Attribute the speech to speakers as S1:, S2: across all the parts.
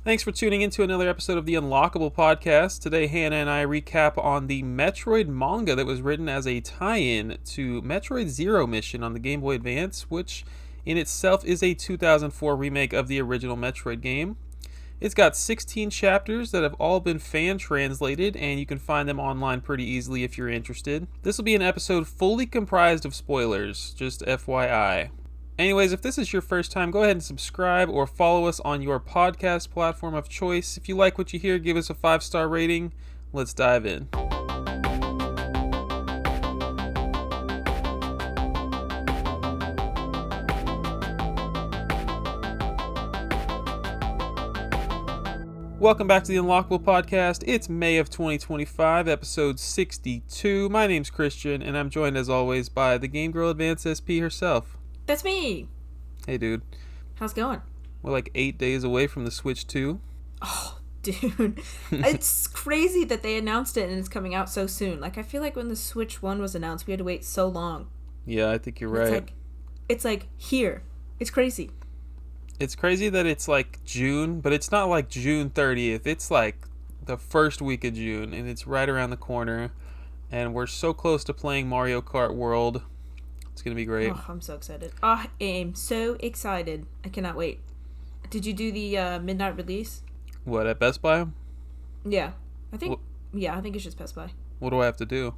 S1: Thanks for tuning in to another episode of the Unlockable podcast. Today, Hannah and I recap on the Metroid manga that was written as a tie-in to Metroid Zero Mission on the Game Boy Advance, which in itself is a 2004 remake of the original Metroid game. It's got 16 chapters that have all been fan translated, and you can find them online pretty easily if you're interested. This will be an episode fully comprised of spoilers, just FYI. Anyways, if this is your first time, go ahead and subscribe or follow us on your podcast platform of choice. If you like what you hear, give us a 5-star rating. Let's dive in. Welcome back to the Unlockable podcast. It's May of 2025, episode 62. My name's Christian, and I'm joined as always by the Game Girl Advance SP herself.
S2: That's me.
S1: Hey, dude.
S2: How's it going?
S1: We're like 8 days away from the Switch 2.
S2: Oh, dude. It's crazy that they announced it and it's coming out so soon. Like, I feel like when the Switch 1 was announced, we had to wait so long.
S1: Yeah, I think you're right.
S2: It's like here. It's crazy.
S1: It's crazy that it's like June, but it's not like June 30th. It's like the first week of June, and it's right around the corner. And we're so close to playing Mario Kart World. It's going to be great.
S2: Oh, I'm so excited. I am so excited. I cannot wait. Did you do the midnight release?
S1: What, at Best Buy?
S2: Yeah. I think it's just Best Buy.
S1: What do I have to do?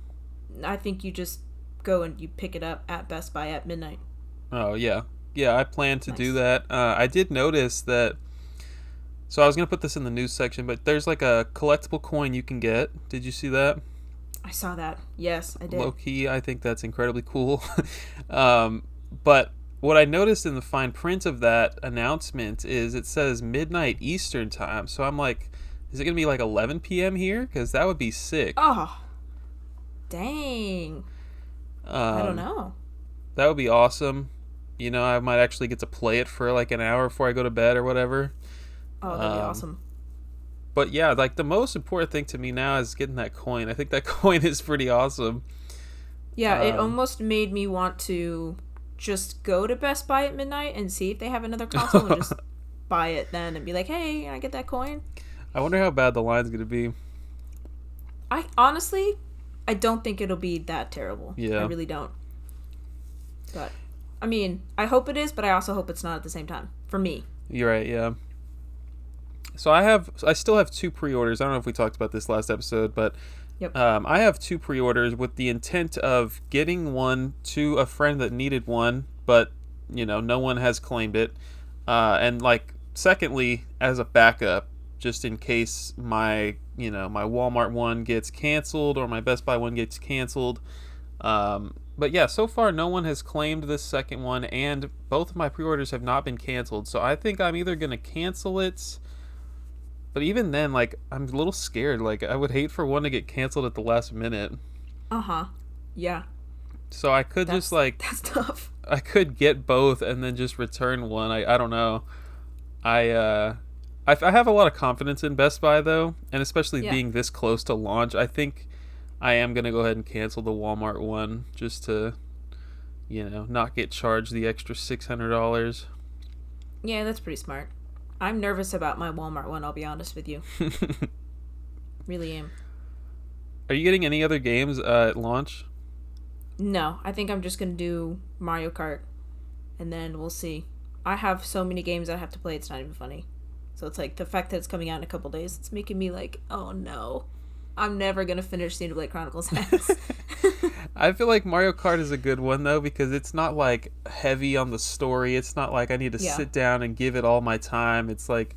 S2: I think you just go and you pick it up at Best Buy at midnight.
S1: Oh, yeah. Yeah, I plan to do that. I did notice that... So I was going to put this in the news section, but there's like a collectible coin you can get. Did you see that?
S2: I saw that. Yes, I did.
S1: Low-key, I think that's incredibly cool. But what I noticed in the fine print of that announcement is it says midnight Eastern time. So I'm like, is it going to be like 11 p.m. here? Because that would be sick.
S2: Oh, dang. I don't know.
S1: That would be awesome. You know, I might actually get to play it for like an hour before I go to bed or whatever.
S2: Oh, that'd be awesome.
S1: But yeah, like the most important thing to me now is getting that coin. I think that coin is pretty awesome.
S2: Yeah, it almost made me want to just go to Best Buy at midnight and see if they have another console and just buy it then and be like, hey, can I get that coin?
S1: I wonder how bad the line's going to be.
S2: I don't think it'll be that terrible.
S1: Yeah.
S2: I really don't. But, I mean, I hope it is, but I also hope it's not at the same time. For me.
S1: You're right, yeah. So I still have 2 pre-orders. I don't know if we talked about this last episode, but
S2: yep.
S1: I have 2 pre-orders with the intent of getting one to a friend that needed one, but you know, no one has claimed it. And like, secondly, as a backup, just in case my Walmart one gets canceled or my Best Buy one gets canceled. But yeah, so far no one has claimed this second one, and both of my pre-orders have not been canceled. So I think I'm either gonna cancel it. But even then, like, I'm a little scared. Like, I would hate for one to get canceled at the last minute.
S2: Uh-huh. Yeah.
S1: So I could
S2: That's
S1: just,
S2: tough.
S1: I could get both and then just return one. I don't know. I have a lot of confidence in Best Buy, though. And especially being this close to launch, I think I am going to go ahead and cancel the Walmart one just to, not get charged the extra $600.
S2: Yeah, that's pretty smart. I'm nervous about my Walmart one, I'll be honest with you. Really am.
S1: Are you getting any other games at launch?
S2: No, I think I'm just going to do Mario Kart, and then we'll see. I have so many games I have to play, it's not even funny. So it's like, the fact that it's coming out in a couple days, it's making me like, oh no. I'm never going to finish Xenoblade Chronicles X.
S1: I feel like Mario Kart is a good one, though, because it's not, like, heavy on the story. It's not like I need to sit down and give it all my time. It's like,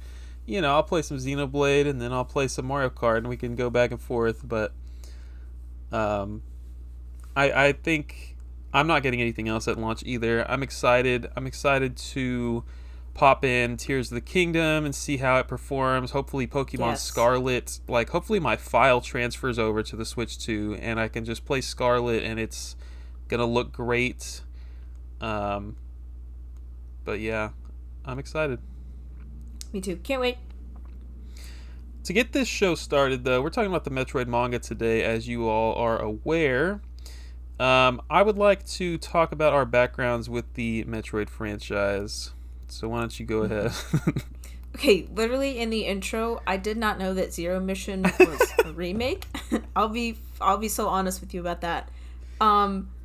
S1: I'll play some Xenoblade, and then I'll play some Mario Kart, and we can go back and forth. But I think I'm not getting anything else at launch either. I'm excited. I'm excited to pop in Tears of the Kingdom and see how it performs. Hopefully Pokemon Scarlet, hopefully my file transfers over to the Switch 2 and I can just play Scarlet and it's gonna look great. But yeah, I'm excited.
S2: Me too. Can't wait.
S1: To get this show started, though, we're talking about the Metroid manga today, as you all are aware. I would like to talk about our backgrounds with the Metroid franchise. So why don't you go ahead?
S2: Okay, literally in the intro, I did not know that Zero Mission was a remake. I'll be so honest with you about that.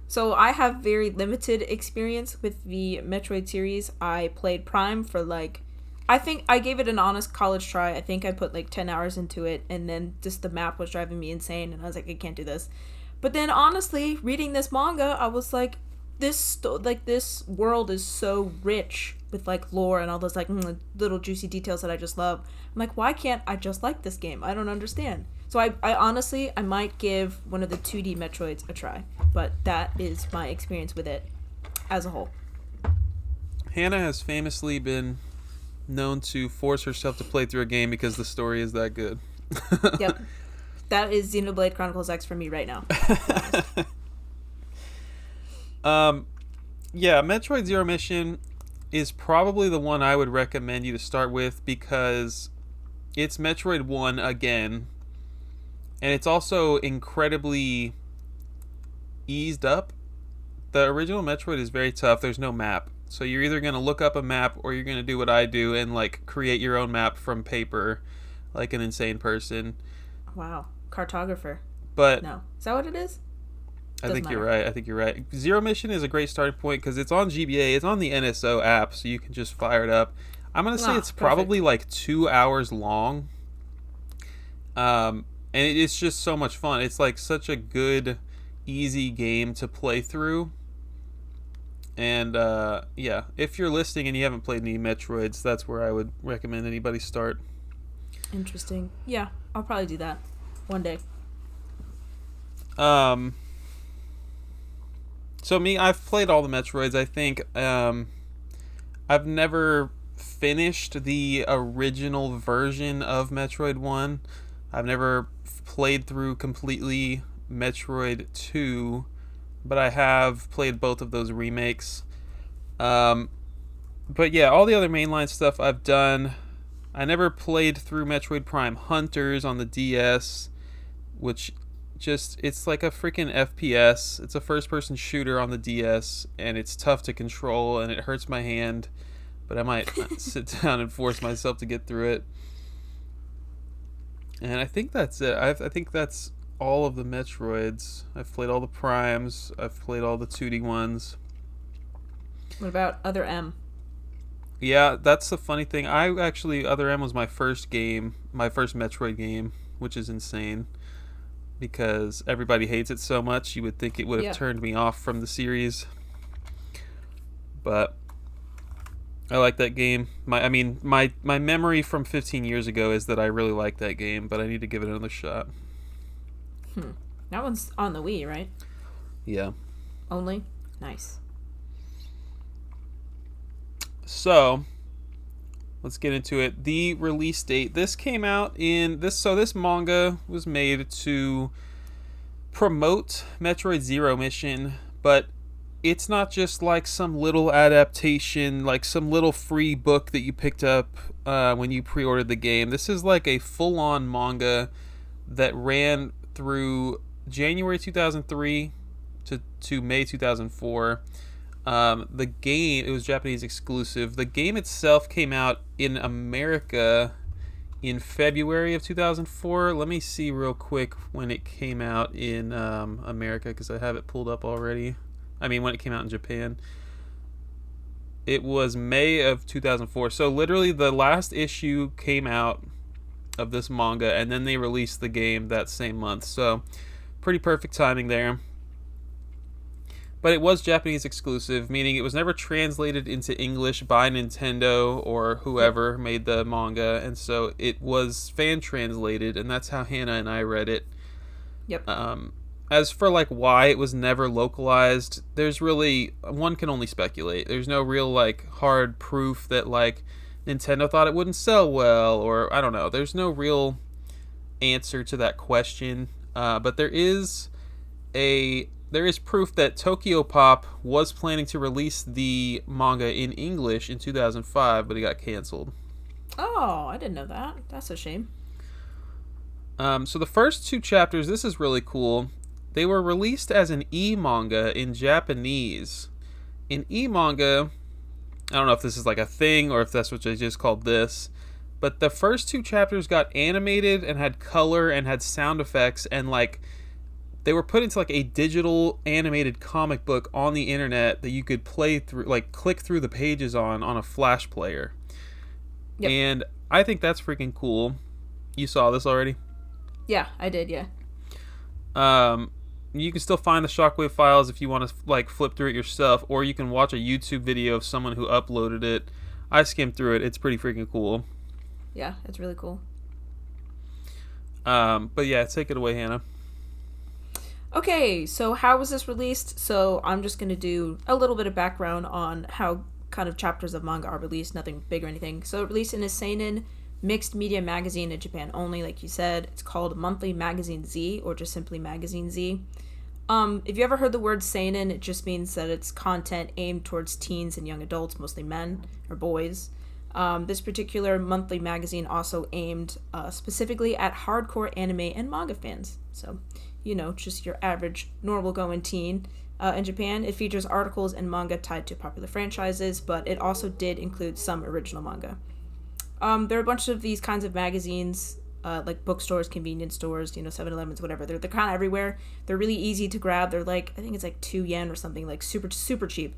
S2: So I have very limited experience with the Metroid series. I played Prime for like, I think I gave it an honest college try. I think I put like 10 hours into it, and then just the map was driving me insane, and I was like, I can't do this. But then honestly, reading this manga, I was like, this world is so rich with like lore and all those like little juicy details that I just love. I'm like, why can't I just like this game? I don't understand. So I honestly, I might give one of the 2D Metroids a try, but that is my experience with it as a whole.
S1: Hannah has famously been known to force herself to play through a game because the story is that good.
S2: Yep. That is Xenoblade Chronicles X for me right now.
S1: Yeah, Metroid Zero Mission is probably the one I would recommend you to start with because it's Metroid 1 again, and it's also incredibly eased up. The original Metroid is very tough. There's no map. So you're either going to look up a map or you're going to do what I do and like create your own map from paper like an insane person.
S2: Wow. Cartographer.
S1: But
S2: no. Is that what it is?
S1: I think you're right. I think you're right. Zero Mission is a great starting point because it's on GBA. It's on the NSO app, so you can just fire it up. I'm going to say it's probably like 2 hours long. And it's just so much fun. It's like such a good, easy game to play through. And yeah, if you're listening and you haven't played any Metroids, that's where I would recommend anybody start.
S2: Interesting. Yeah, I'll probably do that one day.
S1: So me, I've played all the Metroids. I think I've never finished the original version of Metroid 1. I've never played through completely Metroid 2, but I have played both of those remakes. But yeah, all the other mainline stuff I've done. I never played through Metroid Prime Hunters on the DS, which just, it's like a freaking FPS. It's a first-person shooter on the DS, and it's tough to control, and it hurts my hand, but I might sit down and force myself to get through it. And I think that's it. I think that's all of the Metroids. I've played all the Primes. I've played all the 2D ones.
S2: What about Other M?
S1: Yeah, that's the funny thing. Other M was my first game, my first Metroid game, which is insane. Because everybody hates it so much, you would think it would have turned me off from the series. But I like that game. My memory from 15 years ago is that I really like that game, but I need to give it another shot.
S2: That one's on the Wii, right?
S1: Yeah.
S2: Only? Nice.
S1: So, let's get into it. The release date. This came out in this. So this manga was made to promote Metroid Zero Mission, but it's not just like some little adaptation, like some little free book that you picked up when you pre-ordered the game. This is like a full-on manga that ran through January 2003 to May 2004. The game, it was Japanese exclusive. The game itself came out in America in February of 2004. Let me see real quick when it came out in America, because I have it pulled up already. I mean, when it came out in Japan. It was May of 2004. So literally the last issue came out of this manga, and then they released the game that same month. So pretty perfect timing there. But it was Japanese exclusive, meaning it was never translated into English by Nintendo or whoever made the manga, and so it was fan translated, and that's how Hannah and I read it.
S2: Yep.
S1: As for like why it was never localized, there's really, one can only speculate. There's no real like hard proof that like Nintendo thought it wouldn't sell well, or I don't know. There's no real answer to that question. But there is proof that Tokyo Pop was planning to release the manga in English in 2005, but it got canceled.
S2: Oh, I didn't know that. That's a shame.
S1: So the first two chapters, this is really cool. They were released as an e-manga in Japanese. In e-manga, I don't know if this is like a thing or if that's what they just called this, but the first two chapters got animated and had color and had sound effects, and like they were put into like a digital animated comic book on the internet that you could play through, like click through the pages on a flash player.
S2: Yep.
S1: And I think that's freaking cool. You saw this already?
S2: Yeah, I did. Yeah.
S1: You can still find the Shockwave files if you want to like flip through it yourself, or you can watch a YouTube video of someone who uploaded it. I skimmed through it. It's pretty freaking cool.
S2: Yeah, it's really cool.
S1: But yeah, take it away, Hannah.
S2: Okay, so how was this released? So I'm just going to do a little bit of background on how kind of chapters of manga are released, nothing big or anything. So released in a seinen mixed media magazine in Japan only, like you said. It's called Monthly Magazine Z, or just simply Magazine Z. If you ever heard the word seinen, it just means that it's content aimed towards teens and young adults, mostly men or boys. This particular monthly magazine also aimed specifically at hardcore anime and manga fans. So, just your average normal going teen. In Japan, it features articles and manga tied to popular franchises, but it also did include some original manga. There are a bunch of these kinds of magazines, like bookstores, convenience stores, 7-Elevens, whatever. They're kind of everywhere. They're really easy to grab. They're like, I think it's like 2 yen or something, like super, super cheap.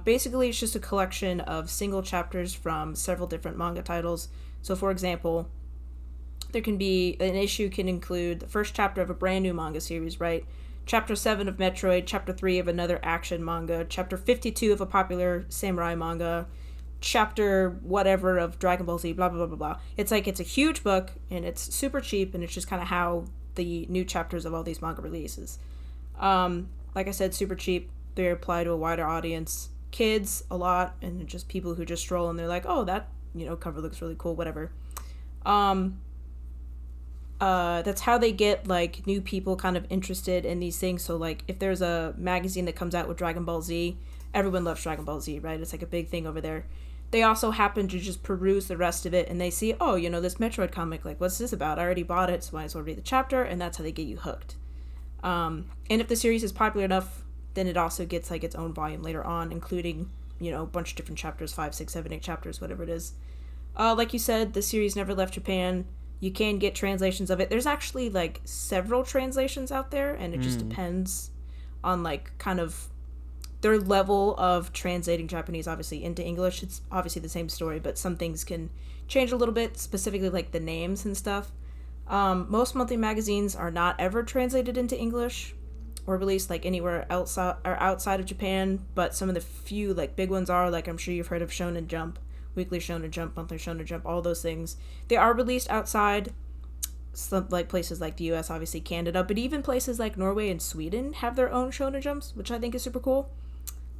S2: Basically, it's just a collection of single chapters from several different manga titles. So, for example, there can be, an issue can include the first chapter of a brand new manga series, right? Chapter 7 of Metroid, Chapter 3 of another action manga, Chapter 52 of a popular samurai manga, Chapter whatever of Dragon Ball Z, blah, blah, blah, blah, blah. It's like, it's a huge book, and it's super cheap, and it's just kind of how the new chapters of all these manga releases. Like I said, super cheap. They apply to a wider audience. Kids, a lot, and just people who just stroll and they're like, oh, that, cover looks really cool, whatever. That's how they get, like, new people kind of interested in these things. So, like, if there's a magazine that comes out with Dragon Ball Z, everyone loves Dragon Ball Z, right? It's like a big thing over there. They also happen to just peruse the rest of it, and they see, oh, this Metroid comic, like, what's this about? I already bought it, so I might as well read the chapter, and that's how they get you hooked. And if the series is popular enough, then it also gets, like, its own volume later on, including, a bunch of different chapters, 5, 6, 7, 8 chapters, whatever it is. Like you said, the series never left Japan. You can get translations of it. There's actually, like, several translations out there, and it just depends on, like, kind of their level of translating Japanese, obviously, into English. It's obviously the same story, but some things can change a little bit, specifically, like, the names and stuff. Most monthly magazines are not ever translated into English or released, like, anywhere else outside of Japan, but some of the few, like, big ones are, like, I'm sure you've heard of Shonen Jump, Weekly Shonen Jump, Monthly Shonen Jump, all those things. They are released outside, some, like, places like the US, obviously Canada, but even places like Norway and Sweden have their own Shonen Jumps, which I think is super cool.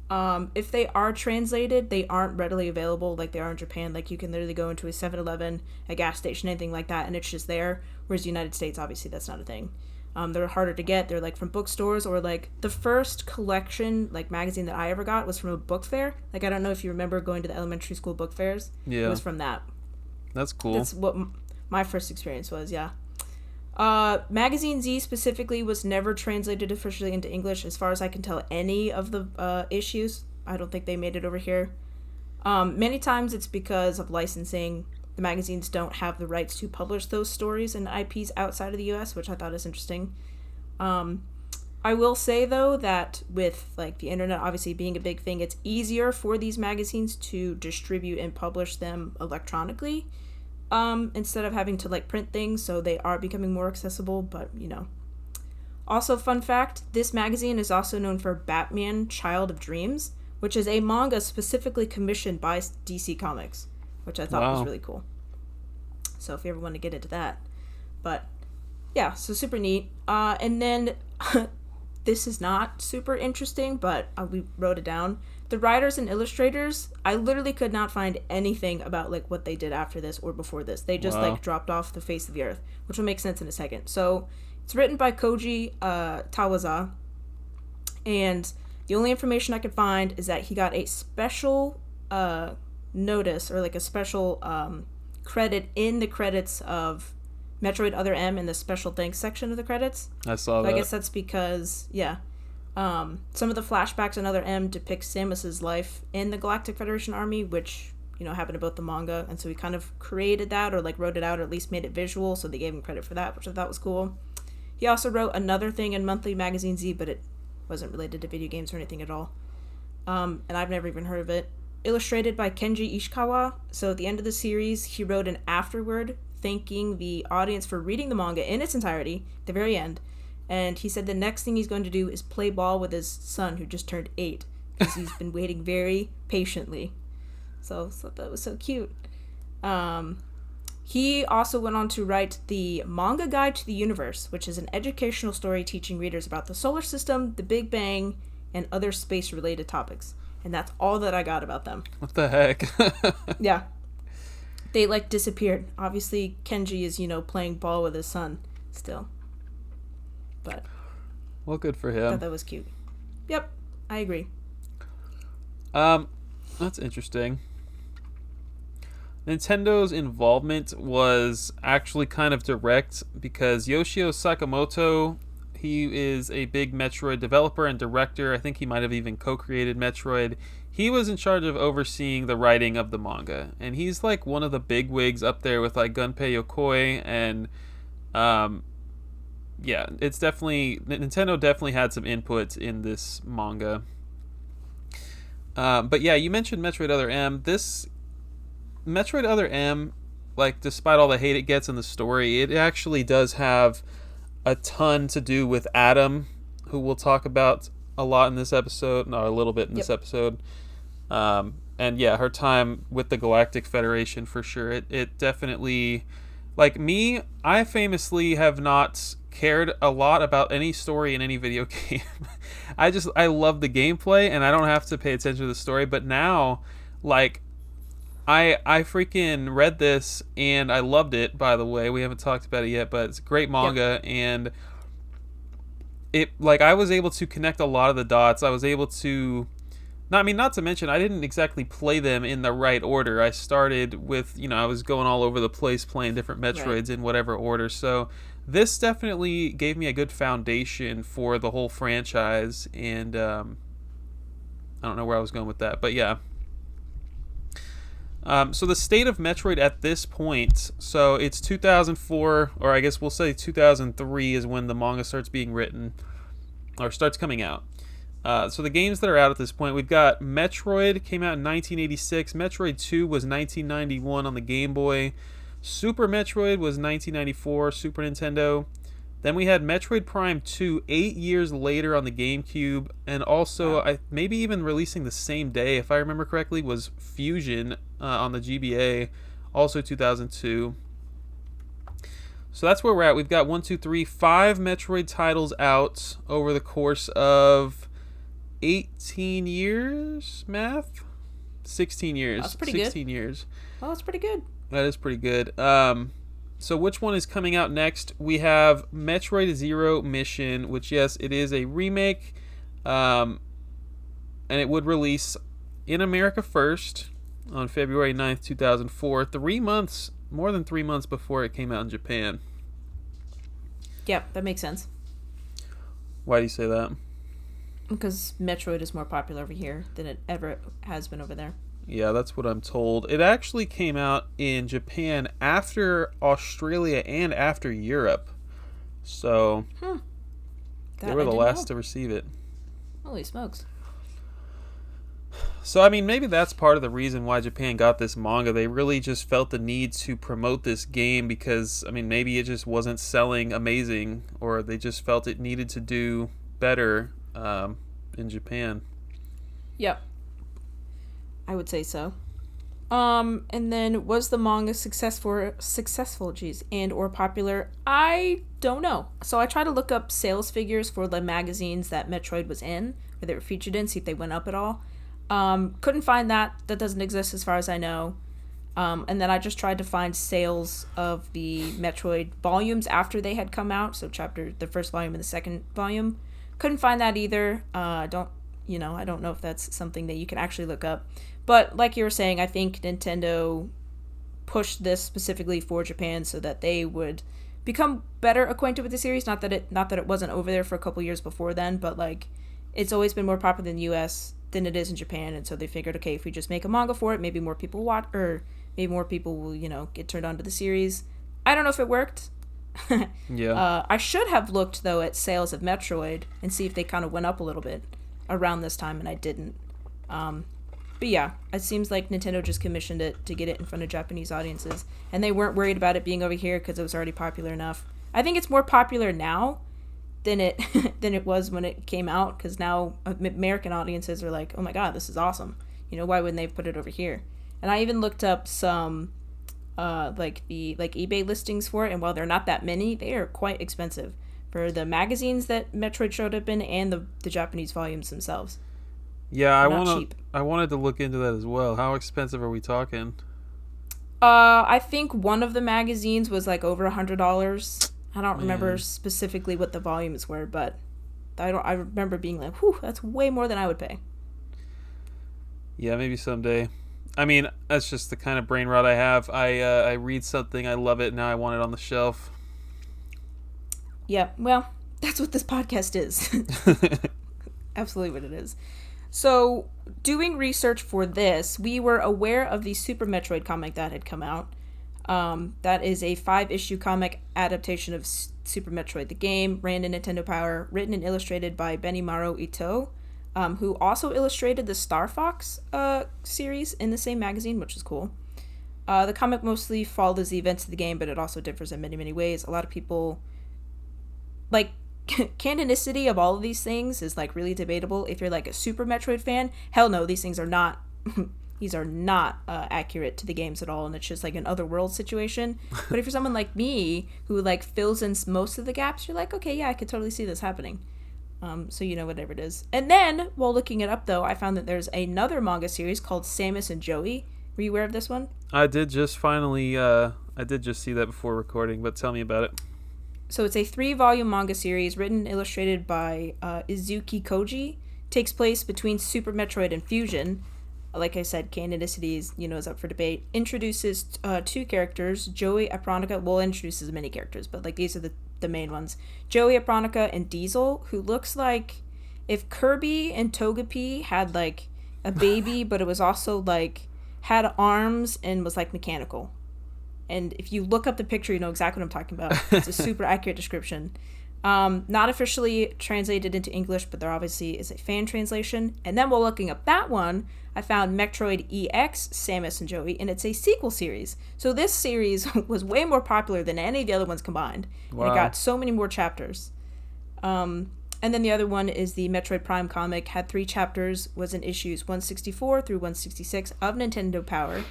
S2: If they are translated, they aren't readily available like they are in Japan. Like, you can literally go into a 7-Eleven, a gas station, anything like that, and it's just there, whereas the United States, obviously, that's not a thing. They're harder to get. They're, like, from bookstores, or, like, the first collection, like, magazine that I ever got was from a book fair. Like, I don't know if you remember going to the elementary school book fairs.
S1: Yeah.
S2: It was from that.
S1: That's cool.
S2: That's what my first experience was, yeah. Magazine Z specifically was never translated officially into English, as far as I can tell, any of the issues. I don't think they made it over here. Many times it's because of licensing. The magazines don't have the rights to publish those stories and IPs outside of the US, which I thought is interesting. I will say, though, that with, like, the internet obviously being a big thing, it's easier for these magazines to distribute and publish them electronically, instead of having to, like, print things, so they are becoming more accessible, but, Also, fun fact, this magazine is also known for Batman Child of Dreams, which is a manga specifically commissioned by DC Comics, which I thought was really cool. So if you ever want to get into that. But, yeah, so super neat. And then, this is not super interesting, but we wrote it down. The writers and illustrators, I literally could not find anything about, like, what they did after this or before this. They just, like, dropped off the face of the earth, which will make sense in a second. So, it's written by Koji Tawaza, and the only information I could find is that he got a special notice, or, like, a special credit in the credits of Metroid Other M in the special thanks section of the credits.
S1: I saw that.
S2: I guess that's because, some of the flashbacks in Other M depict Samus's life in the Galactic Federation Army, which happened about the manga, and so he kind of created that, or like wrote it out, or at least made it visual, so they gave him credit for that, which I thought was cool. He also wrote another thing in Monthly Magazine Z, but it wasn't related to video games or anything at all. And I've never even heard of it. Illustrated by Kenji Ishikawa. So at the end of the series, he wrote an afterword thanking the audience for reading the manga in its entirety, at the very end. And he said the next thing he's going to do is play ball with his son, who just turned 8, because he's been waiting very patiently. So that was so cute. He also went on to write the Manga Guide to the Universe, which is an educational story teaching readers about the solar system, the Big Bang, and other space-related topics. And that's all that I got about them.
S1: What the heck?
S2: Yeah. They, like, disappeared. Obviously, Kenji is, playing ball with his son still. But
S1: well, good for
S2: I
S1: him.
S2: thought that was cute. Yep, I agree.
S1: That's interesting. Nintendo's involvement was actually kind of direct because Yoshio Sakamoto, he is a big Metroid developer and director. I think he might have even co-created Metroid. He was in charge of overseeing the writing of the manga, and he's like one of the big wigs up there with like Gunpei Yokoi, and yeah, it's definitely, Nintendo definitely had some input in this manga. But yeah, you mentioned Metroid Other M. This Metroid Other M, like, despite all the hate it gets in the story, it actually does have a ton to do with Adam, who we'll talk about a lot in this episode, or a little bit in this episode. And yeah, her time with the Galactic Federation, for sure. It definitely, like me, I famously have not cared a lot about any story in any video game. I love the gameplay, and I don't have to pay attention to the story. But now, like, I freaking read this and I loved it. By the way, we haven't talked about it yet, but it's a great manga, and it, like, I was able to connect a lot of the dots. I was able to, not to mention, I didn't exactly play them in the right order. I started with, I was going all over the place playing different Metroids in whatever order. So this definitely gave me a good foundation for the whole franchise, and I don't know where I was going with that, but yeah. So the state of Metroid at this point, so it's 2004, or I guess we'll say 2003 is when the manga starts being written, or starts coming out. So the games that are out at this point, we've got Metroid, came out in 1986. Metroid 2 was 1991 on the Game Boy. Super Metroid was 1994, Super Nintendo. Then we had Metroid Prime 2 8 years later on the GameCube, and also maybe even releasing the same day, if I remember correctly, was Fusion on the GBA, also 2002. So that's where we're at. We've got 5 Metroid titles out over the course of 18 years, math? 16 years.
S2: That's pretty
S1: 16
S2: good.
S1: years.
S2: Well, that's pretty good.
S1: That is pretty good. So which one is coming out next? We have Metroid Zero Mission, which, yes, it is a remake, and it would release in America first on February 9th, 2004, 3 months, more than 3 months before it came out in Japan.
S2: Yep, that makes sense.
S1: Why do you say that?
S2: Because Metroid is more popular over here than it ever has been over there.
S1: Yeah, that's what I'm told. It actually came out in Japan after Australia and after Europe. So they were the last to receive it.
S2: Holy smokes.
S1: So, I mean, maybe that's part of the reason why Japan got this manga. They really just felt the need to promote this game because, I mean, maybe it just wasn't selling amazing, or they just felt it needed to do better in Japan.
S2: Yep. I would say so. And then was the manga successful, and or popular? I don't know. So I tried to look up sales figures for the magazines that Metroid was in, or they were featured in, see if they went up at all. Couldn't find that. That doesn't exist as far as I know. And then I just tried to find sales of the Metroid volumes after they had come out. So the first volume and the second volume. Couldn't find that either. I don't know if that's something that you can actually look up. But like you were saying, I think Nintendo pushed this specifically for Japan so that they would become better acquainted with the series. Not that it wasn't over there for a couple years before then, but like it's always been more popular in the US than it is in Japan, and so they figured, okay, if we just make a manga for it, maybe more people watch, or maybe more people will, get turned on to the series. I don't know if it worked.
S1: Yeah.
S2: I should have looked though at sales of Metroid and see if they kind of went up a little bit around this time, and I didn't. But yeah, it seems like Nintendo just commissioned it to get it in front of Japanese audiences, and they weren't worried about it being over here because it was already popular enough. I think it's more popular now than it than it was when it came out, because now American audiences are like, oh my god, this is awesome. Why wouldn't they put it over here? And I even looked up some eBay listings for it, and while they're not that many, they are quite expensive for the magazines that Metroid showed up in and the Japanese volumes themselves.
S1: Yeah, I wanted to look into that as well. How expensive are we talking?
S2: I think one of the magazines was like over $100. I don't remember specifically what the volumes were, but I remember being like, whew, that's way more than I would pay.
S1: Yeah, maybe someday. I mean, that's just the kind of brain rot I have. I read something, I love it, now I want it on the shelf.
S2: Yeah, well, that's what this podcast is. Absolutely what it is. So, doing research for this, we were aware of the Super Metroid comic that had come out. That is a 5-issue comic adaptation of Super Metroid the game, ran in Nintendo Power, written and illustrated by Benimaru Ito, who also illustrated the Star Fox series in the same magazine, which is cool. The comic mostly follows the events of the game, but it also differs in many, many ways. A lot of people, canonicity of all of these things is really debatable. If you're a Super Metroid fan, hell no, these things are not these are not accurate to the games at all, and it's just an otherworld situation. But if you're someone like me who fills in most of the gaps, you're like, okay, yeah, I could totally see this happening. So whatever it is. And then while looking it up though, I found that there's another manga series called Samus and Joey. Were you aware of this one?
S1: I did just see that before recording, but tell me about it.
S2: So it's a 3-volume manga series written and illustrated by Izuki Koji. Takes place between Super Metroid and Fusion. Like I said, canonicity is up for debate. Introduces 2 characters, Joey Apronica. Well, introduces many characters, but these are the main ones. Joey Apronica and Diesel, who looks like if Kirby and Togepi had a baby, but it was also had arms and was mechanical. And if you look up the picture, you know exactly what I'm talking about. It's a super accurate description. Not officially translated into English, but there obviously is a fan translation. And then while looking up that one, I found Metroid EX, Samus and Joey, and it's a sequel series. So this series was way more popular than any of the other ones combined. Wow. And it got so many more chapters. And then the other one is the Metroid Prime comic, had 3 chapters, was in issues 164 through 166 of Nintendo Power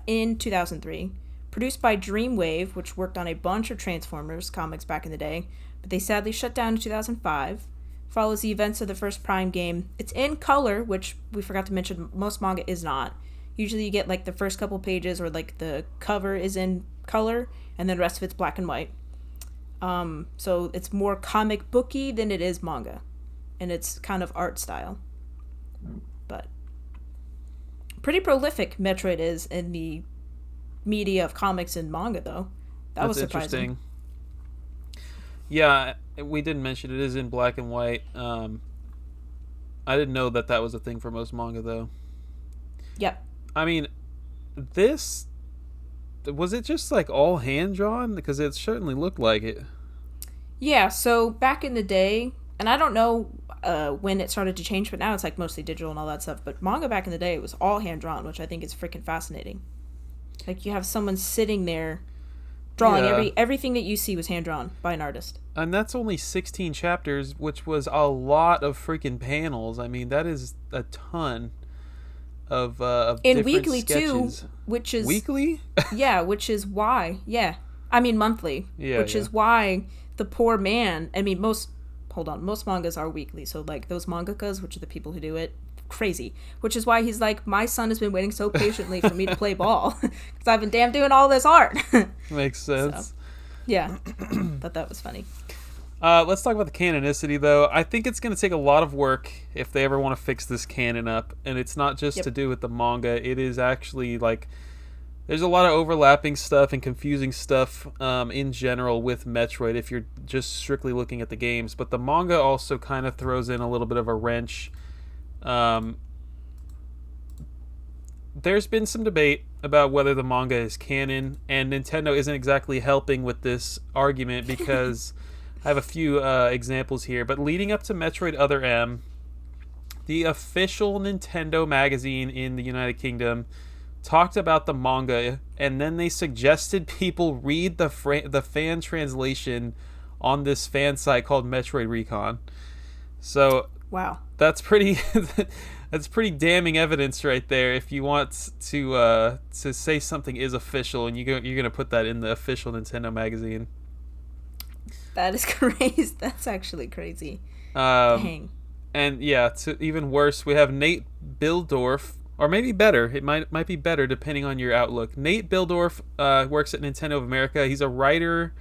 S2: in 2003. Produced by Dreamwave, which worked on a bunch of Transformers comics back in the day, but they sadly shut down in 2005. Follows the events of the first Prime game. It's in color, which we forgot to mention, most manga is not. Usually you get the first couple pages or the cover is in color, and then the rest of it's black and white. So it's more comic booky than it is manga, and it's kind of art style. But pretty prolific Metroid is in the media of comics and manga, though. That was surprising.
S1: Yeah, we didn't mention it is in black and white. I didn't know that was a thing for most manga, though.
S2: Yep.
S1: I mean, was it just all hand drawn? Because it certainly looked like it.
S2: Yeah, so back in the day, and I don't know when it started to change, but now it's mostly digital and all that stuff. But manga back in the day, it was all hand drawn, which I think is freaking fascinating. You have someone sitting there drawing. Everything that you see was hand drawn by an artist.
S1: And that's only 16 chapters, which was a lot of freaking panels. I mean, that is a ton of and different
S2: weekly
S1: sketches.
S2: Too, which is
S1: weekly.
S2: Yeah, which is why. Yeah, I mean monthly. Yeah, which is why the poor man. I mean, most mangas are weekly. So those mangakas, which are the people who do it, crazy. Which is why he's my son has been waiting so patiently for me to play ball because I've been damn doing all this art.
S1: Makes sense.
S2: So, yeah, thought that was funny.
S1: Let's talk about the canonicity, though. I think it's going to take a lot of work if they ever want to fix this canon up, and it's not just to do with the manga. It is actually there's a lot of overlapping stuff and confusing stuff in general with Metroid if you're just strictly looking at the games, but the manga also kind of throws in a little bit of a wrench there's been some debate about whether the manga is canon, and Nintendo isn't exactly helping with this argument because I have a few examples here. But leading up to Metroid Other M, the official Nintendo magazine in the United Kingdom talked about the manga, and then they suggested people read the fan translation on this fan site called Metroid Recon. So
S2: Wow.
S1: that's pretty that's pretty damning evidence right there. If you want to say something is official, and you're gonna put that in the official Nintendo magazine.
S2: That is crazy. That's actually crazy.
S1: Um,
S2: Dang.
S1: and yeah, to even worse, we have Nate Bildorf, or maybe better. It might be better depending on your outlook. Nate Bildorf works at Nintendo of America. He's a writer.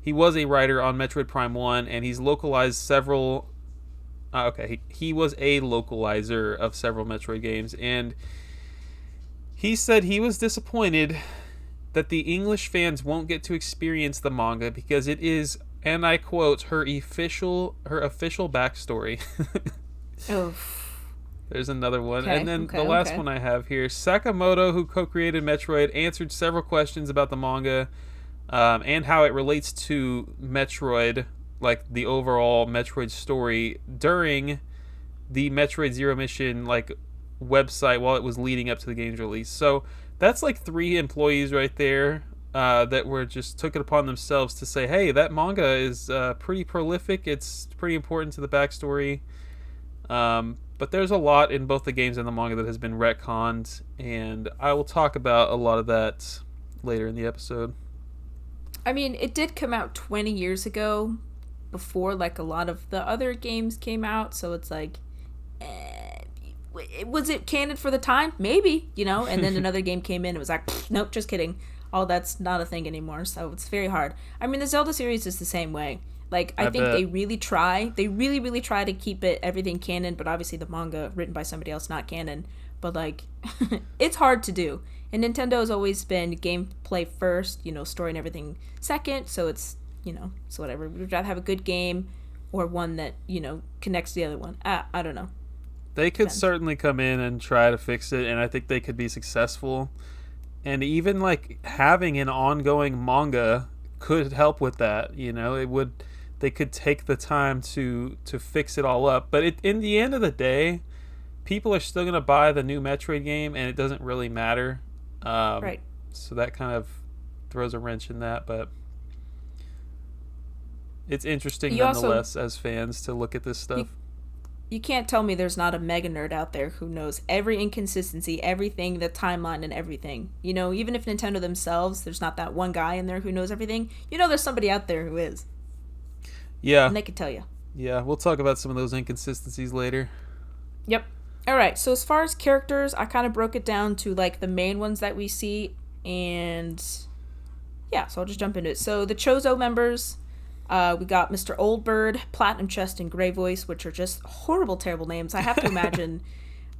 S1: He was a writer on Metroid Prime 1, and he's localized several. He was a localizer of several Metroid games, and he said he was disappointed that the English fans won't get to experience the manga because it is, and I quote, her official backstory.
S2: Oh.
S1: There's another one.
S2: Okay,
S1: And then
S2: okay,
S1: the last
S2: okay.
S1: one I have here, Sakamoto, who co-created Metroid, answered several questions about the manga and how it relates to Metroid, like the overall Metroid story, during the Metroid Zero Mission like website while it was leading up to the game's release. So that's like 3 employees right there that were just took it upon themselves to say, hey, that manga is pretty prolific. It's pretty important to the backstory. But there's a lot in both the games and the manga that has been retconned, and I will talk about a lot of that later in the episode.
S2: I mean, it did come out 20 years ago, before like a lot of the other games came out, so it's like, was it canon for the time? Maybe, and then another game came in, it was like, nope, just kidding. Oh, that's not a thing anymore, so it's very hard. I mean, the Zelda series is the same way. Like, I think
S1: bet.
S2: they really, really try to keep everything canon, but obviously the manga written by somebody else, not canon. But, like, it's hard to do. And Nintendo has always been gameplay first, story and everything second, so it's, so whatever. We'd rather have a good game or one that, connects to the other one. I don't know.
S1: They could
S2: Depends.
S1: certainly come in and try to fix it, and I think they could be successful. And even, like, having an ongoing manga could help with that, it would... They could take the time to fix it all up. But in the end of the day, people are still going to buy the new Metroid game, and it doesn't really matter.
S2: Right.
S1: So that kind of throws a wrench in that. But it's interesting nonetheless as fans to look at this stuff.
S2: You can't tell me there's not a mega nerd out there who knows every inconsistency, everything, the timeline, and everything. Even if Nintendo themselves, there's not that one guy in there who knows everything. There's somebody out there who is.
S1: Yeah.
S2: And they could tell you.
S1: Yeah, we'll talk about some of those inconsistencies later.
S2: Yep. All right. So as far as characters, I kind of broke it down to like the main ones that we see, and yeah. So I'll just jump into it. So the Chozo members, we got Mr. Oldbird, Platinum Chest, and Gray Voice, which are just horrible, terrible names. I have to imagine.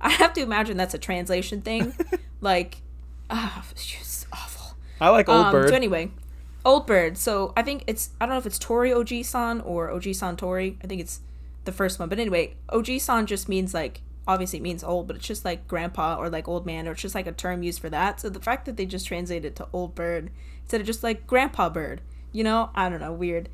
S2: That's a translation thing. Like, it's just awful.
S1: I like Oldbird.
S2: So anyway. Old Bird. So I think I don't know if it's Tori Oji-san or Oji-san Tori. I think it's the first one. But anyway, Oji-san just means like, obviously it means old, but it's just like grandpa or like old man, or it's just like a term used for that. So the fact that they just translated it to Old Bird instead of just like Grandpa Bird, I don't know, weird.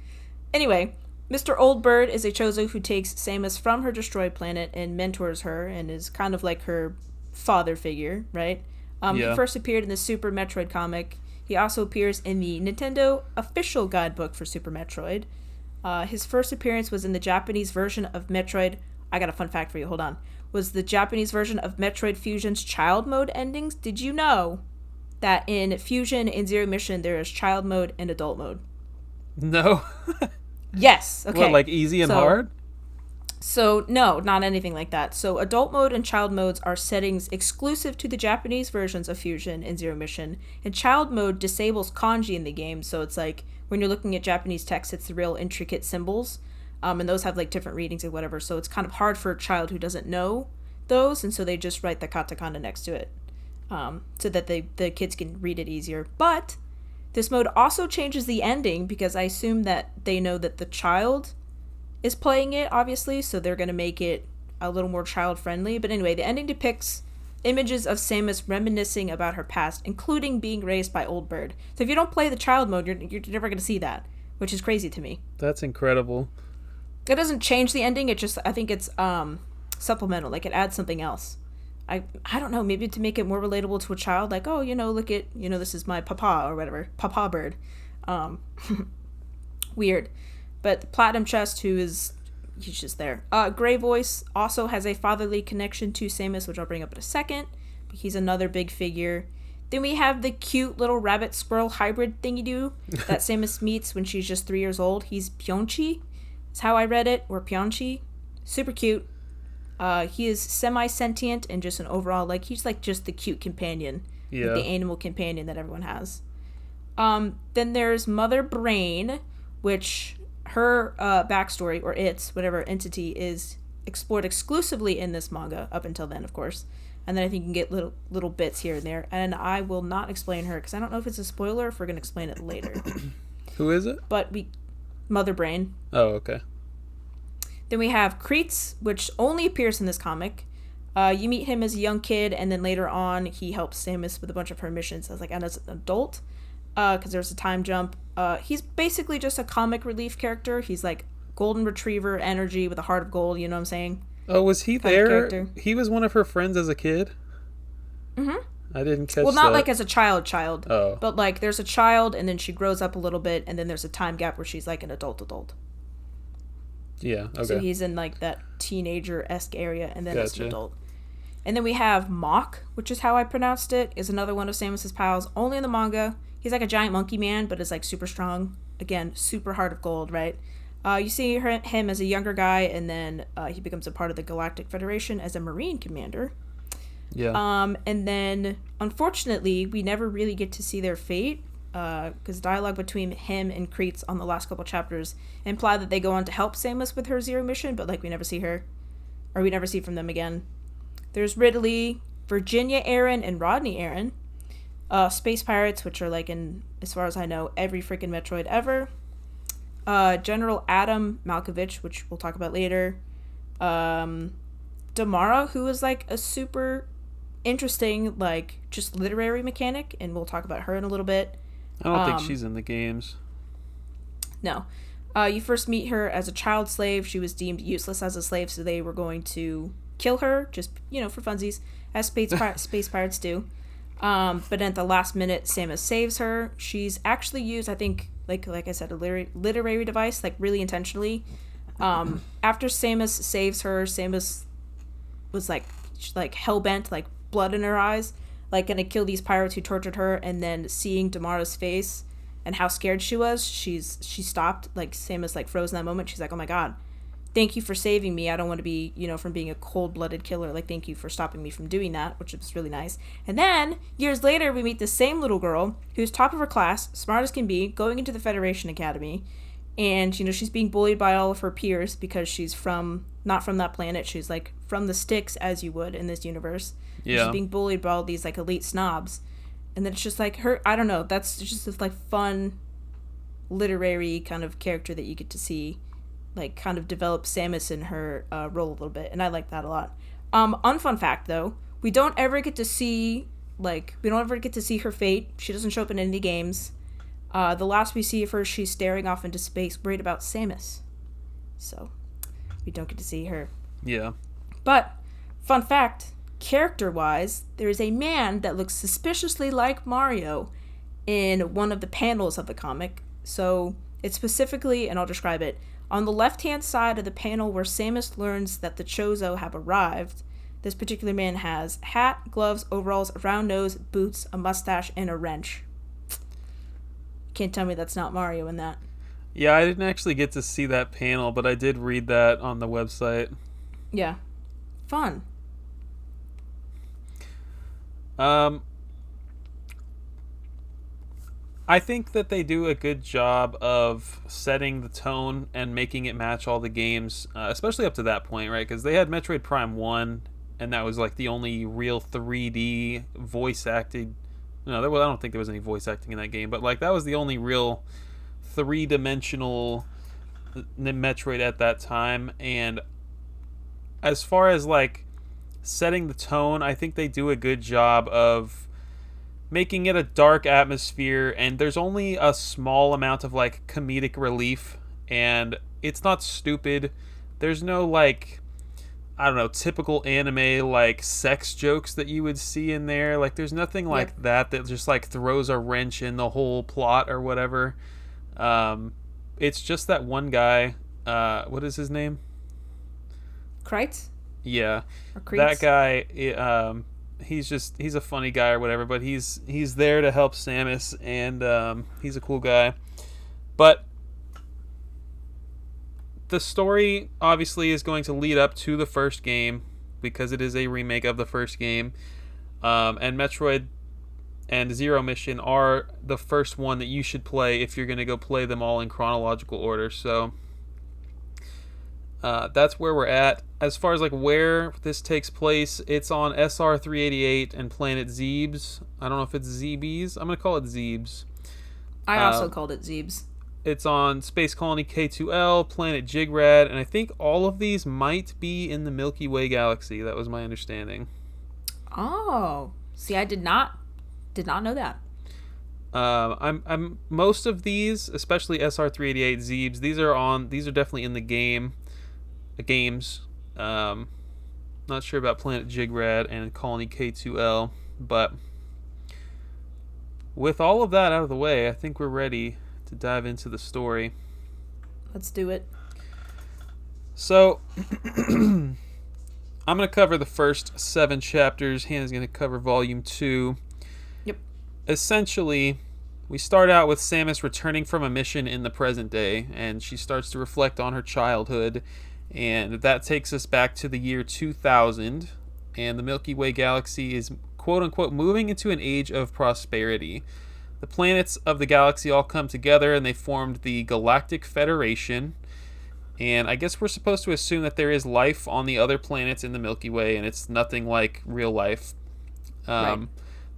S2: Anyway, Mr. Old Bird is a Chozo who takes Samus from her destroyed planet and mentors her and is kind of like her father figure, right?
S1: Yeah.
S2: He first appeared in the Super Metroid comic. He also appears in the Nintendo official guidebook for Super Metroid. His first appearance was in the Japanese version of Metroid. I got a fun fact for you, hold on. Was the Japanese version of Metroid Fusion's child mode endings. Did you know that in Fusion and Zero Mission there is child mode and adult mode?
S1: No.
S2: Yes. Okay.
S1: What, like easy and hard?
S2: So, no, not anything like that. So, adult mode and child modes are settings exclusive to the Japanese versions of Fusion and Zero Mission. And child mode disables kanji in the game, so it's like, when you're looking at Japanese text, it's the real intricate symbols. And those have, like, different readings or whatever, so it's kind of hard for a child who doesn't know those, and so they just write the katakana next to it, so that the kids can read it easier. But this mode also changes the ending, because I assume that they know that the child is playing it, obviously, so they're going to make it a little more child-friendly. But anyway, the ending depicts images of Samus reminiscing about her past, including being raised by Old Bird. So if you don't play the child mode, you're never going to see that, which is crazy to me.
S1: That's incredible.
S2: It doesn't change the ending. It just, I think it's supplemental. Like, it adds something else. I don't know, maybe to make it more relatable to a child. Like, oh, look at, this is my papa or whatever. Papa Bird. Weird. But the Platinum Chest, he's just there. Grey Voice also has a fatherly connection to Samus, which I'll bring up in a second. But he's another big figure. Then we have the cute little rabbit squirrel hybrid thingy-do that Samus meets when she's just 3 years old. He's Pyeonchi. That's how I read it, or Pyeonchi. Super cute. He is semi-sentient and just an overall, like, he's like just the cute companion.
S1: Yeah.
S2: Like the animal companion that everyone has. Then there's Mother Brain, which her backstory, or whatever entity, is explored exclusively in this manga, up until then, of course. And then I think you can get little bits here and there. And I will not explain her, because I don't know if it's a spoiler or if we're going to explain it later.
S1: Who is it?
S2: But Mother Brain.
S1: Oh, okay.
S2: Then we have Kreitz, which only appears in this comic. You meet him as a young kid, and then later on, he helps Samus with a bunch of her missions as an adult, because there's a time jump. He's basically just a comic relief character. He's like golden retriever energy with a heart of gold, you know what I'm saying?
S1: Oh, was he there? He was one of her friends as a kid?
S2: Mm-hmm.
S1: I didn't catch that.
S2: Well, not like as a child.
S1: Oh.
S2: But like there's a child, and then she grows up a little bit, and then there's a time gap where she's like an adult.
S1: Yeah, okay.
S2: So he's in like that teenager-esque area, and then as an
S1: Gotcha.
S2: adult. And then we have Mach, which is how I pronounced it, is another one of Samus's pals, only in the manga. He's like a giant monkey man, but is like super strong. Again, super heart of gold, right? You see him as a younger guy, and then he becomes a part of the Galactic Federation as a Marine commander.
S1: Yeah.
S2: And then, unfortunately, we never really get to see their fate, because dialogue between him and Kreitz on the last couple chapters imply that they go on to help Samus with her Zero mission, but like we never see her, or we never see from them again. There's Ridley, Virginia Aaron, and Rodney Aaron. Space Pirates, which are like in, as far as I know, every freaking Metroid ever. General Adam Malkovich, which we'll talk about later. Damara, who is like a super interesting, like, just literary mechanic, and we'll talk about her in a little bit.
S1: I don't think she's in the games.
S2: No. You first meet her as a child slave. She was deemed useless as a slave, so they were going to kill her, just, for funsies, as space pirates do. But at the last minute, Samus saves her. She's actually used, I think, like I said, a literary device, like really intentionally. After Samus saves her, Samus was like hell-bent, like blood in her eyes, like gonna kill these pirates who tortured her, and then seeing Damara's face and how scared she was, she stopped. Like, Samus like froze in that moment. She's like, oh my god, thank you for saving me. I don't want to be, from being a cold-blooded killer. Like, thank you for stopping me from doing that, which was really nice. And then, years later, we meet the same little girl who's top of her class, smart as can be, going into the Federation Academy. And, she's being bullied by all of her peers because she's not from that planet. She's, like, from the sticks, as you would in this universe.
S1: Yeah.
S2: She's being bullied by all these, like, elite snobs. And then it's just, like, her, I don't know, that's just this, like, fun, literary kind of character that you get to see, like, kind of develop Samus in her role a little bit, and I like that a lot. Unfun fact, though, we don't ever get to see her fate. She doesn't show up in any games. The last we see of her, she's staring off into space, worried about Samus. So, we don't get to see her.
S1: Yeah.
S2: But, fun fact, character-wise, there is a man that looks suspiciously like Mario in one of the panels of the comic. So, it's specifically, and I'll describe it, on the left-hand side of the panel where Samus learns that the Chozo have arrived, this particular man has hat, gloves, overalls, a round nose, boots, a mustache, and a wrench. Can't tell me that's not Mario in that.
S1: Yeah, I didn't actually get to see that panel, but I did read that on the website.
S2: Yeah. Fun.
S1: I think that they do a good job of setting the tone and making it match all the games, especially up to that point, right? Because they had Metroid Prime 1, and that was like the only real 3D voice acted. No, I don't think there was any voice acting in that game, but like that was the only real three-dimensional Metroid at that time. And as far as like setting the tone. I think they do a good job of making it a dark atmosphere, and there's only a small amount of like comedic relief, and it's not stupid. There's no like, I don't know, typical anime like sex jokes that you would see in there. Like there's nothing like
S2: Yep.
S1: that just like throws a wrench in the whole plot or whatever. Um, it's just that one guy. What is his name?
S2: Kreitz
S1: Yeah,
S2: or
S1: that
S2: Kreitz?
S1: guy. He's a funny guy or whatever, but he's there to help Samus, and he's a cool guy. But the story obviously is going to lead up to the first game because it is a remake of the first game. And Metroid and Zero Mission are the first one that you should play if you're going to go play them all in chronological order. So that's where we're at. As far as like where this takes place, it's on SR 388 and Planet Zebes. I don't know if it's ZBs. I'm going to call it Zebes.
S2: I also
S1: Um,
S2: called it Zebes.
S1: It's on Space Colony K2L, Planet Jigrad, and I think all of these might be in the Milky Way galaxy. That was my understanding.
S2: Oh, see, I did not know that.
S1: I'm most of these, especially SR388 Zebes. These are definitely in the games. Not sure about Planet Jigrad and Colony K2L, but with all of that out of the way, I think we're ready to dive into the story.
S2: Let's do it.
S1: So, I'm going to cover the first 7 chapters. Hannah's going to cover volume 2.
S2: Yep.
S1: Essentially, we start out with Samus returning from a mission in the present day, and she starts to reflect on her childhood, and that takes us back to the year 2000, and the Milky Way galaxy is quote-unquote moving into an age of prosperity. The planets of the galaxy all come together, and they formed the Galactic Federation, and I guess we're supposed to assume that there is life on the other planets in the Milky Way, and it's nothing like real life.
S2: Right.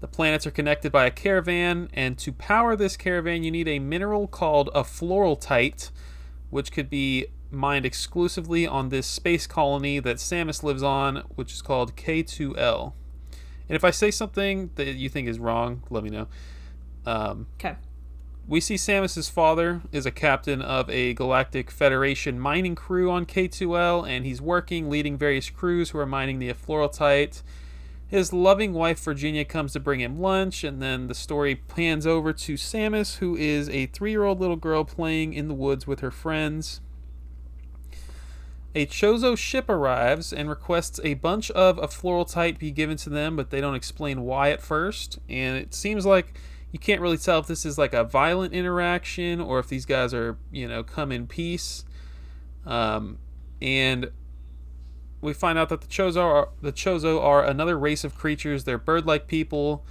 S1: The planets are connected by a caravan, and to power this caravan, you need a mineral called a floraltite, which could be mined exclusively on this space colony that Samus lives on, which is called K2L. And if I say something that you think is wrong, let me know.
S2: Okay.
S1: We see Samus's father is a captain of a Galactic Federation mining crew on K2L, and he's working, leading various crews who are mining the floraltite. His loving wife Virginia comes to bring him lunch, and then the story pans over to Samus, who is a 3-year-old little girl playing in the woods with her friends. A Chozo ship arrives and requests a bunch of a floraltite be given to them, but they don't explain why at first, and it seems like you can't really tell if this is like a violent interaction or if these guys are, come in peace. And we find out that the Chozo are another race of creatures. They're bird-like people,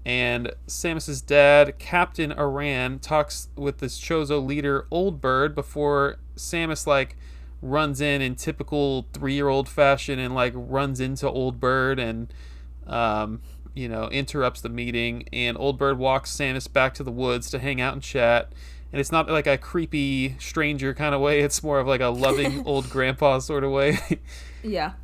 S1: and Samus's dad, Captain Aran, talks with this Chozo leader, Old Bird, before Samus runs in typical 3-year-old fashion and runs into Old Bird and interrupts the meeting, and Old Bird walks Samus back to the woods to hang out and chat. And it's not like a creepy stranger kind of way, it's more of like a loving old grandpa sort of way.
S2: Yeah.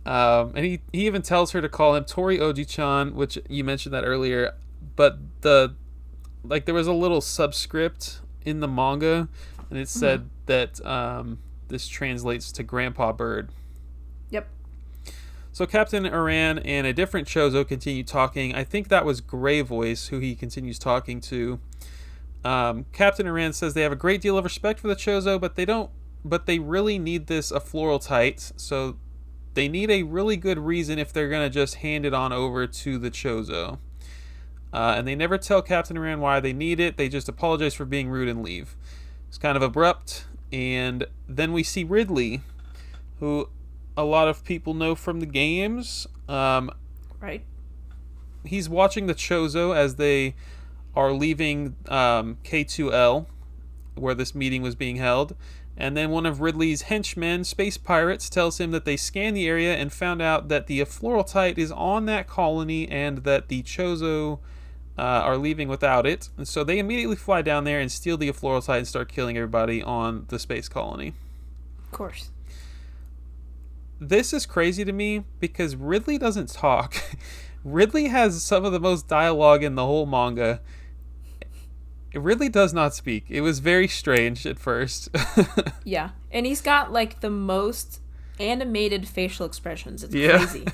S1: And he even tells her to call him Tori Oji-chan, which you mentioned that earlier, but there was a little subscript in the manga, and it said that this translates to Grandpa Bird.
S2: Yep.
S1: So Captain Aran and a different Chozo continue talking. I think that was Grey Voice who he continues talking to. Captain Aran says they have a great deal of respect for the Chozo, but they really need this a floraltite, so they need a really good reason if they're going to just hand it on over to the Chozo. And they never tell Captain Aran why they need it. They just apologize for being rude and leave. It's kind of abrupt. And then we see Ridley, who a lot of people know from the games.
S2: Right.
S1: He's watching the Chozo as they are leaving K2L, where this meeting was being held. And then one of Ridley's henchmen, Space Pirates, tells him that they scanned the area and found out that the floraltite is on that colony and that the Chozo are leaving without it. And so they immediately fly down there and steal the floraltite and start killing everybody on the space colony.
S2: Of course.
S1: this is crazy to me because Ridley doesn't talk. Ridley has some of the most dialogue in the whole manga. It really does not speak. It was very strange at first.
S2: Yeah. And he's got like the most animated facial expressions. It's
S1: Yeah.
S2: crazy.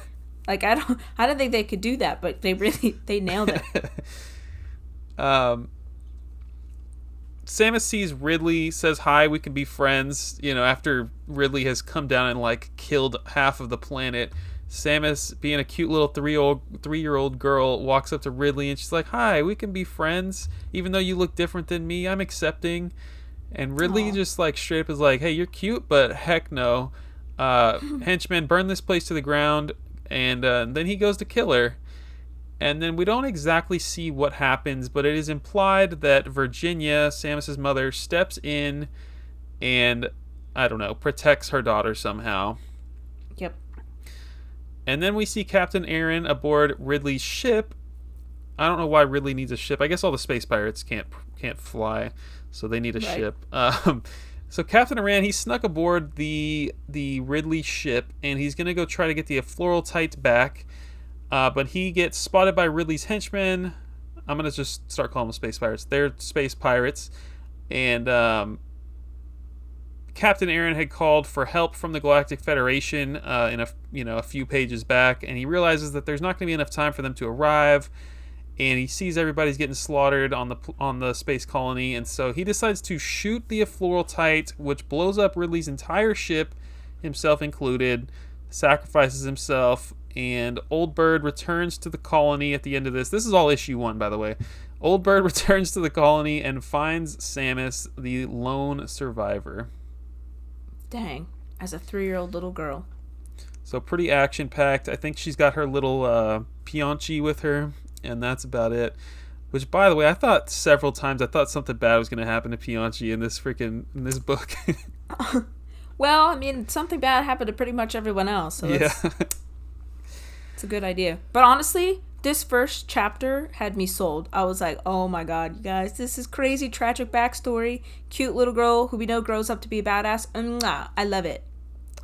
S2: Like I don't think they could do that, but they nailed it.
S1: um Samus sees Ridley, says hi, we can be friends. After Ridley has come down and like killed half of the planet, Samus, being a cute little 3-year-old girl, walks up to Ridley and she's like, "Hi, we can be friends. Even though you look different than me, I'm accepting." And Ridley
S2: Aw.
S1: just like straight up is like, "Hey, you're cute, but heck no. Henchman, burn this place to the ground." And then he goes to kill her. And then we don't exactly see what happens, but it is implied that Virginia, Samus's mother, steps in and, I don't know, protects her daughter somehow.
S2: Yep.
S1: And then we see Captain Aaron aboard Ridley's ship. I don't know why Ridley needs a ship. I guess all the space pirates can't fly, so they need a ship. So Captain Aaron, he snuck aboard the Ridley ship, and he's gonna go try to get the Afluorite back. But he gets spotted by Ridley's henchmen. I'm going to just start calling them space pirates. They're space pirates. And Captain Aaron had called for help from the Galactic Federation in a few pages back. And he realizes that there's not going to be enough time for them to arrive. And he sees everybody's getting slaughtered on the space colony. And so he decides to shoot the Afluorite, which blows up Ridley's entire ship, himself included, sacrifices himself. And Old Bird returns to the colony at the end of this. This is all issue 1, by the way. Old Bird returns to the colony and finds Samus, the lone survivor.
S2: Dang. As a 3-year-old little girl.
S1: So pretty action-packed. I think she's got her little Pianchi with her, and that's about it. Which, by the way, I thought several times something bad was going to happen to Pianchi in this book.
S2: Well, I mean, something bad happened to pretty much everyone else. So
S1: yeah.
S2: It's a good idea. But honestly, this first chapter had me sold. I was like, oh my god, you guys, this is crazy, tragic backstory. Cute little girl who we know grows up to be a badass. I love it.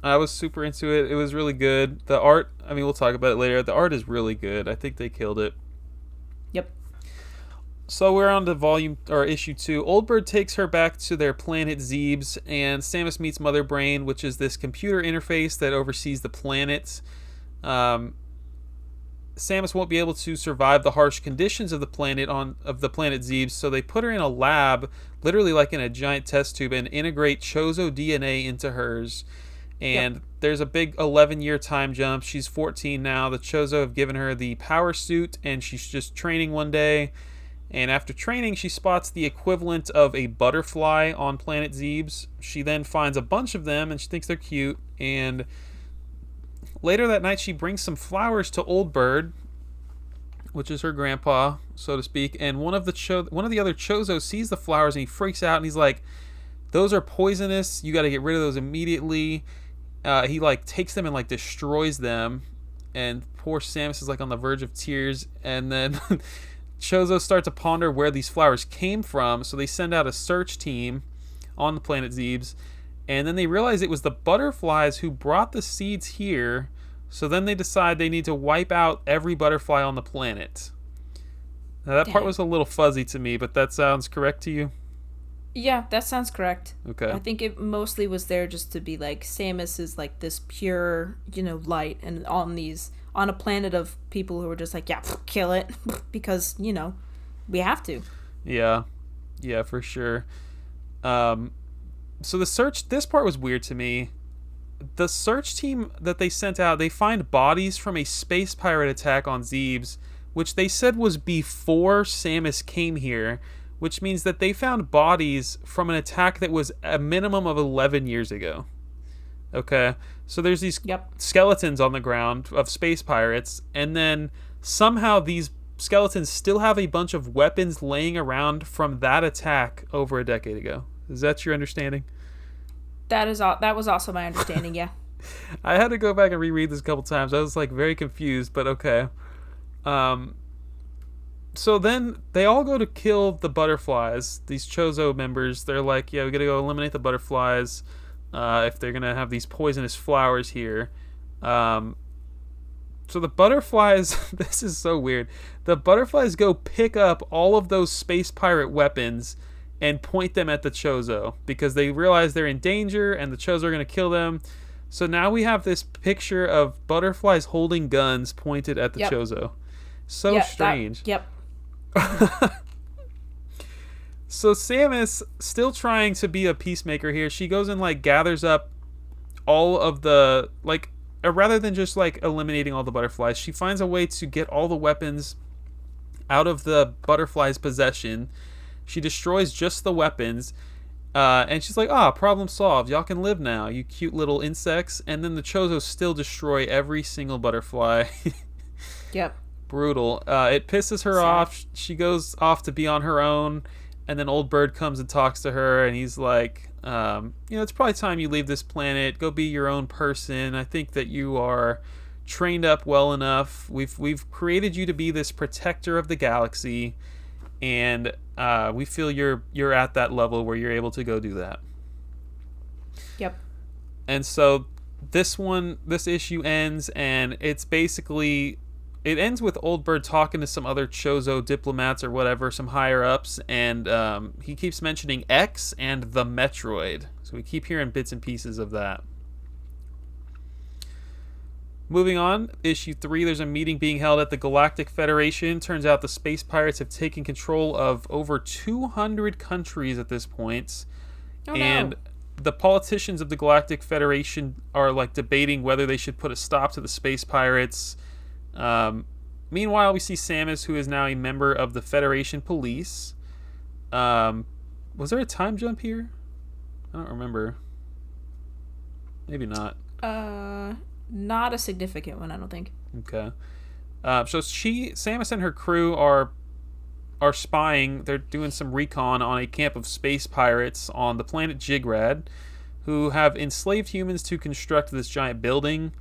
S1: I was super into it. It was really good. The art, I mean, we'll talk about it later. The art is really good. I think they killed it.
S2: Yep.
S1: So we're on to issue 2. Old Bird takes her back to their planet Zebes, and Samus meets Mother Brain, which is this computer interface that oversees the planet. Samus won't be able to survive the harsh conditions of the planet Zebes, so they put her in a lab, literally like in a giant test tube, and integrate Chozo DNA into hers. And there's a big 11-year time jump. She's 14 now. The Chozo have given her the power suit, and she's just training one day. And after training, she spots the equivalent of a butterfly on planet Zebes. She then finds a bunch of them, and she thinks they're cute. And later that night, she brings some flowers to Old Bird, which is her grandpa, so to speak. And one of the other Chozo sees the flowers, and he freaks out, and he's like, "Those are poisonous. You got to get rid of those immediately." He like takes them and like destroys them, and poor Samus is like on the verge of tears. And then Chozo start to ponder where these flowers came from, so they send out a search team on the planet Zebes. And then they realize it was the butterflies who brought the seeds here. So then they decide they need to wipe out every butterfly on the planet. Now that part was a little fuzzy to me, but that sounds correct to you?
S2: Yeah, that sounds correct.
S1: Okay.
S2: I think it mostly was there just to be like, Samus is like this pure, light, and on a planet of people who are just like, yeah, kill it, because, we have to.
S1: Yeah, for sure. So this part was weird to me. The search team that they sent out, they find bodies from a space pirate attack on Zebes, which they said was before Samus came here, which means that they found bodies from an attack that was a minimum of 11 years ago. Okay, so there's these skeletons on the ground of space pirates, and then somehow these skeletons still have a bunch of weapons laying around from that attack over a decade ago. Is that your understanding?
S2: That was also my understanding, yeah.
S1: I had to go back and reread this a couple times. I was like very confused, but okay. So then they all go to kill the butterflies. These Chozo members, they're like, yeah, we gotta go eliminate the butterflies if they're gonna have these poisonous flowers here. Um, so the butterflies, this is so weird. The butterflies go pick up all of those space pirate weapons and point them at the Chozo because they realize they're in danger and the Chozo are going to kill them. So now we have this picture of butterflies holding guns pointed at the
S2: Yep.
S1: Chozo. So
S2: Yeah.
S1: strange.
S2: Yep.
S1: So Samus, still trying to be a peacemaker here, she goes and like gathers up all of the like rather than just like eliminating all the butterflies, she finds a way to get all the weapons out of the butterflies' possession. She destroys just the weapons. And she's like, problem solved. Y'all can live now, you cute little insects. And then the Chozo still destroy every single butterfly.
S2: Yep.
S1: Brutal. It pisses her off. She goes off to be on her own. And then Old Bird comes and talks to her. And he's like, it's probably time you leave this planet. Go be your own person. I think that you are trained up well enough. We've created you to be this protector of the galaxy. And we feel you're at that level where you're able to go do that.
S2: Yep.
S1: And so this issue ends, and it's basically it ends with Old Bird talking to some other Chozo diplomats or whatever, some higher ups, and he keeps mentioning X and the Metroid. So we keep hearing bits and pieces of that. Moving on, issue 3, there's a meeting being held at the Galactic Federation. Turns out the space pirates have taken control of over 200 countries at this point. And the politicians of the Galactic Federation are like debating whether they should put a stop to the space pirates. Meanwhile, we see Samus, who is now a member of the Federation Police. Was there a time jump here? I don't remember. Maybe not.
S2: Not a significant one, I don't think.
S1: Okay. So Samus and her crew are spying. They're doing some recon on a camp of space pirates on the planet Jigrad, who have enslaved humans to construct this giant building.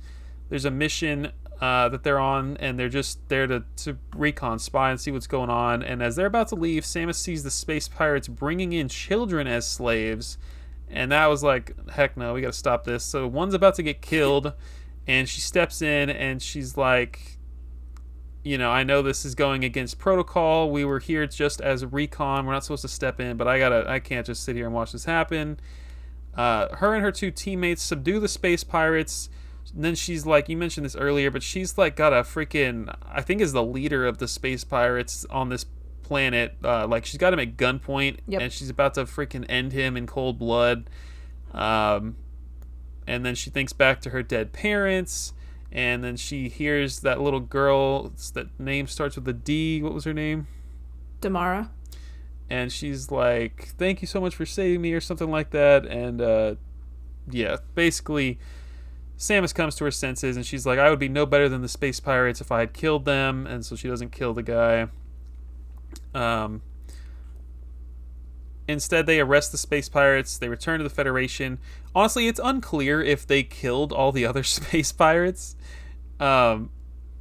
S1: There's a mission that they're on, and they're just there to recon, spy, and see what's going on. And as they're about to leave, Samus sees the space pirates bringing in children as slaves, and that was like, heck no, we gotta stop this. So one's about to get killed, and she steps in, and she's like, I know this is going against protocol. We were here just as a recon. We're not supposed to step in, but I can't just sit here and watch this happen. Her and her two teammates subdue the space pirates. And then she's like, you mentioned this earlier, but she's like got a freaking, I think is the leader of the space pirates on this planet. Like she's got him at gunpoint, and she's about to freaking end him in cold blood. And then she thinks back to her dead parents, and then she hears that little girl, that name starts with a D. What was her name?
S2: Damara.
S1: And she's like, thank you so much for saving me, or something like that. And basically Samus comes to her senses, and she's like, I would be no better than the space pirates if I had killed them. And so she doesn't kill the guy. Instead, they arrest the space pirates. They return to the Federation. Honestly, it's unclear if they killed all the other space pirates. I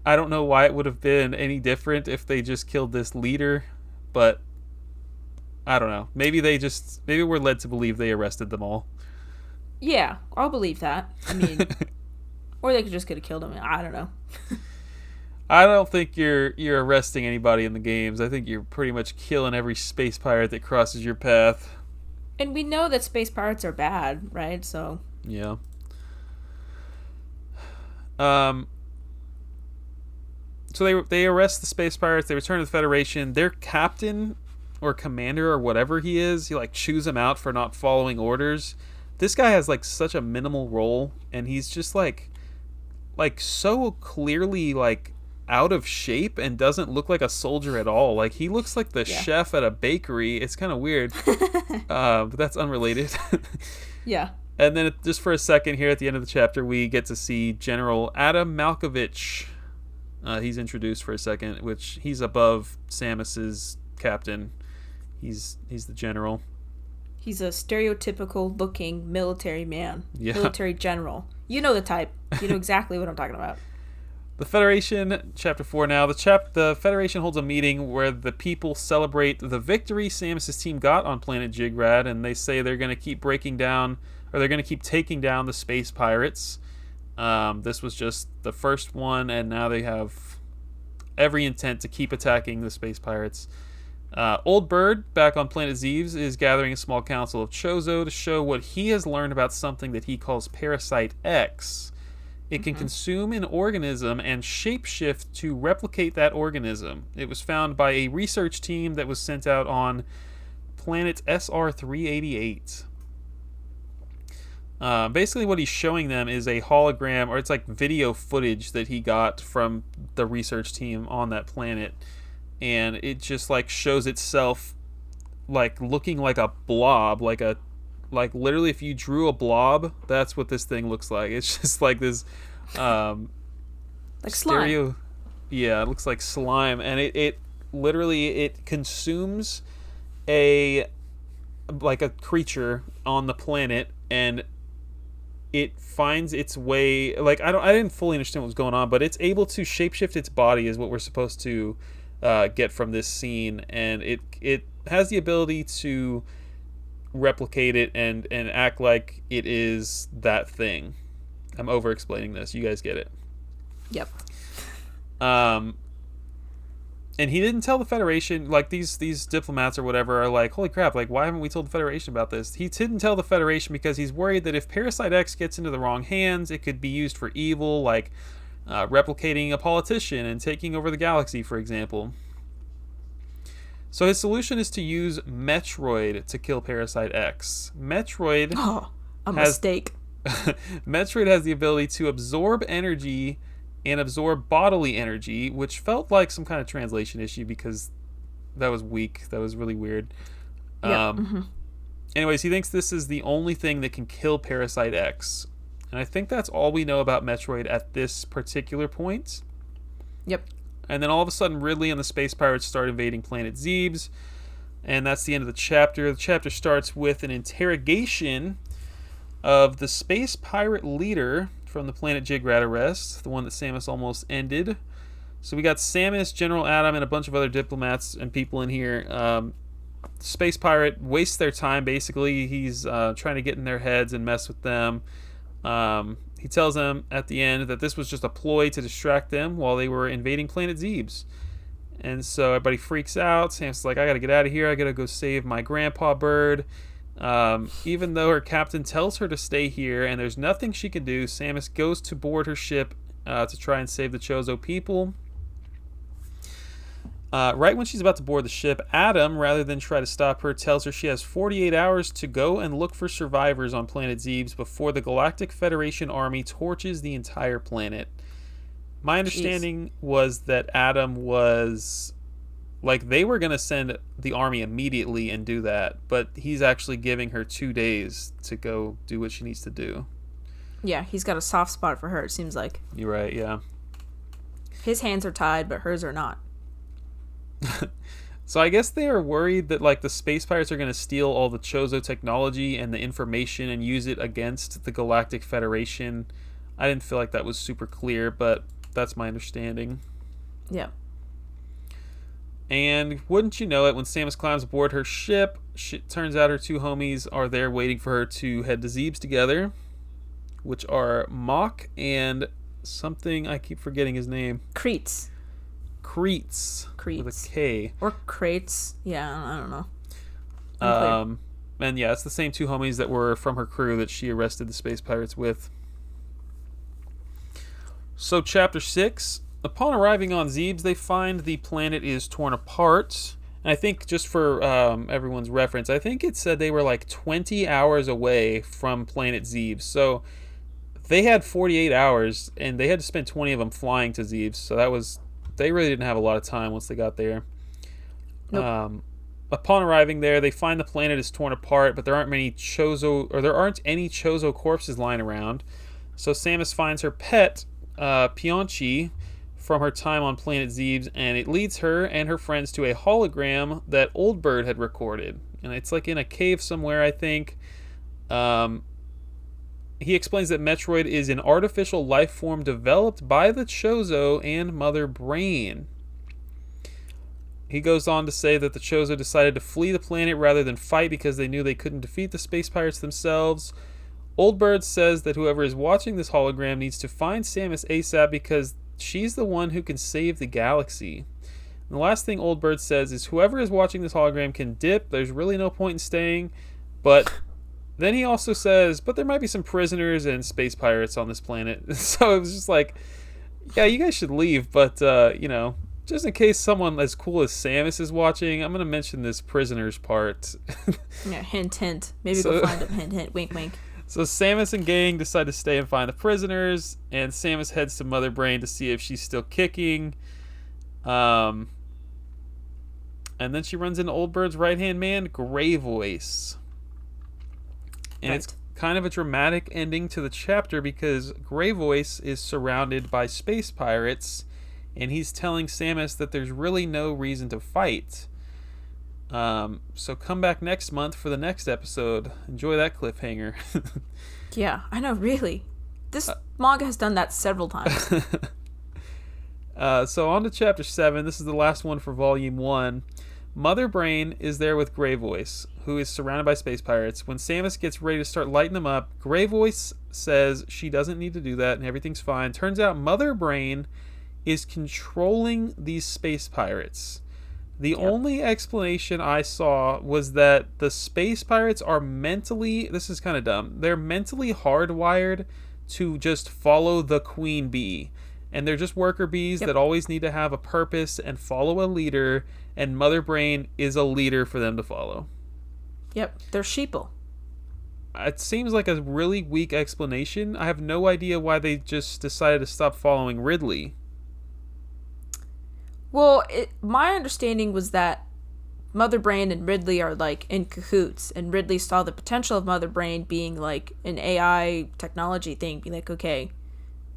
S1: don't know why it would have been any different if they just killed this leader, but I don't know. Maybe we're led to believe they arrested them all.
S2: Yeah, I'll believe that. I mean, or they just could have killed him. I don't know.
S1: I don't think you're arresting anybody in the games. I think you're pretty much killing every space pirate that crosses your path.
S2: And we know that space pirates are bad, right? So
S1: yeah. So they arrest the space pirates. They return to the Federation. Their captain or commander or whatever he is, he like chews him out for not following orders. This guy has like such a minimal role, and he's just like so clearly like out of shape and doesn't look like a soldier at all. Like he looks like the chef at a bakery. It's kind of weird. But that's unrelated.
S2: Yeah.
S1: And then just for a second here at the end of the chapter, we get to see General Adam Malkovich. He's introduced for a second, which he's above Samus's captain. He's the general.
S2: He's a stereotypical looking military man.
S1: Yeah.
S2: Military general. You know the type. You know exactly what I'm talking about.
S1: The Federation, Chapter 4 now. The Federation holds a meeting where the people celebrate the victory Samus's team got on planet Jigrad, and they say they're going to keep taking down the space pirates. This was just the first one, and now they have every intent to keep attacking the space pirates. Old Bird, back on planet Zeeves, is gathering a small council of Chozo to show what he has learned about something that he calls Parasite X. It can consume an organism and shapeshift to replicate that organism. It was found by a research team that was sent out on planet SR388. Basically, what he's showing them is a hologram, or it's like video footage that he got from the research team on that planet. And it just like shows itself like looking like a blob, like literally if you drew a blob, that's what this thing looks like. It's just like this
S2: Like slime.
S1: Yeah, it looks like slime, and it literally it consumes a creature on the planet, and it finds its way, like I didn't fully understand what was going on, but it's able to shapeshift its body is what we're supposed to get from this scene, and it has the ability to replicate it and act like it is that thing. I'm over explaining this. You guys get it.
S2: Yep.
S1: And he didn't tell the Federation, like these diplomats or whatever are like, holy crap, like why haven't we told the Federation about this? He didn't tell the Federation because he's worried that if Parasite X gets into the wrong hands, it could be used for evil, like replicating a politician and taking over the galaxy, for example. So his solution is to use Metroid to kill Parasite X. Metroid
S2: mistake.
S1: Metroid has the ability to absorb energy and absorb bodily energy, which felt like some kind of translation issue because that was weak. That was really weird.
S2: Yep.
S1: Anyways, he thinks this is the only thing that can kill Parasite X. And I think that's all we know about Metroid at this particular point.
S2: Yep.
S1: And then all of a sudden, Ridley and the space pirates start invading planet Zeebs. And that's the end of the chapter. The chapter starts with an interrogation of the space pirate leader from the planet Jigrat, the one that Samus almost ended. So we got Samus, General Adam, and a bunch of other diplomats and people in here. Space pirate wastes their time, basically. He's trying to get in their heads and mess with them. He tells them at the end that this was just a ploy to distract them while they were invading planet Zeebs. And so everybody freaks out. Samus is like, I gotta get out of here. I gotta go save my grandpa bird. Even though her captain tells her to stay here and there's nothing she can do, Samus goes to board her ship to try and save the Chozo people. Right when she's about to board the ship, Adam, rather than try to stop her, tells her she has 48 hours to go and look for survivors on planet Zeebs before the Galactic Federation army torches the entire planet. My understanding was that Adam was... like, they were going to send the army immediately and do that, but he's actually giving her 2 days to go do what she needs to do.
S2: Yeah, he's got a soft spot for her, it seems like.
S1: You're right, yeah.
S2: His hands are tied, but hers are not.
S1: So I guess they are worried that, like, the space pirates are going to steal all the Chozo technology and the information and use it against the Galactic Federation. I didn't feel like that was super clear, but that's my understanding.
S2: Yeah.
S1: And wouldn't you know it, when Samus climbs aboard her ship, turns out her two homies are there waiting for her to head to Zeebs together, which are Mock and something, I keep forgetting his name.
S2: Creets. With
S1: a K.
S2: Or Crates. Yeah, I don't know.
S1: And yeah, it's the same two homies that were from her crew that she arrested the space pirates with. So chapter 6. Upon arriving on Zeebs, they find the planet is torn apart. And I think, just for everyone's reference, I think it said they were like 20 hours away from planet Zeebs. So they had 48 hours, and they had to spend 20 of them flying to Zeebs. So that was... they really didn't have a lot of time once they got there.
S2: Nope.
S1: Upon arriving there, they find the planet is torn apart, but there aren't any Chozo corpses lying around. So Samus finds her pet, Pionchi, from her time on planet Zeebs, and it leads her and her friends to a hologram that Old Bird had recorded. And it's like in a cave somewhere, I think. He explains that Metroid is an artificial life form developed by the Chozo and Mother Brain. He goes on to say that the Chozo decided to flee the planet rather than fight because they knew they couldn't defeat the space pirates themselves. Old Bird says that whoever is watching this hologram needs to find Samus ASAP because she's the one who can save the galaxy. And the last thing Old Bird says is whoever is watching this hologram can dip. There's really no point in staying. But then he also says, but there might be some prisoners and space pirates on this planet. So it was just like, yeah, you guys should leave. But, just in case someone as cool as Samus is watching, I'm going to mention this prisoners part.
S2: Yeah, hint, hint. Maybe go find them. Hint, hint. Wink, wink.
S1: So Samus and gang decide to stay and find the prisoners, and Samus heads to Mother Brain to see if she's still kicking. And then she runs into Old Bird's right-hand man, Grey Voice. And It's kind of a dramatic ending to the chapter because Grey Voice is surrounded by space pirates, and he's telling Samus that there's really no reason to fight. So come back next month for the next episode. Enjoy that cliffhanger.
S2: Yeah, I know, really. This manga has done that several times.
S1: So on to chapter 7. This is the last one for volume 1. Mother Brain is there with Grey Voice, who is surrounded by space pirates. When Samus gets ready to start lighting them up, Grey Voice says she doesn't need to do that and everything's fine. Turns out Mother Brain is controlling these space pirates. The only explanation I saw was that the space pirates are mentally, this is kind of dumb, they're mentally hardwired to just follow the queen bee. And they're just worker bees that always need to have a purpose and follow a leader, and Mother Brain is a leader for them to follow.
S2: Yep, they're sheeple.
S1: It seems like a really weak explanation. I have no idea why they just decided to stop following Ridley.
S2: Well, my understanding was that Mother Brain and Ridley are like in cahoots, and Ridley saw the potential of Mother Brain being like an AI technology thing, be like, okay,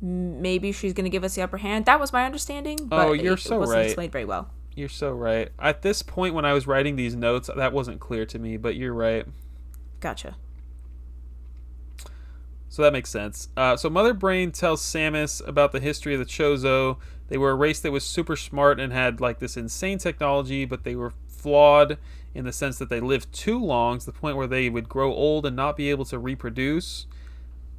S2: maybe she's going to give us the upper hand. That was my understanding, but
S1: you're so
S2: it wasn't
S1: right.
S2: explained very well.
S1: You're so right. At this point when I was writing these notes, that wasn't clear to me, but you're right.
S2: Gotcha.
S1: So that makes sense. So Mother Brain tells Samus about the history of the Chozo. They were a race that was super smart and had like this insane technology, but they were flawed in the sense that they lived too long to the point where they would grow old and not be able to reproduce.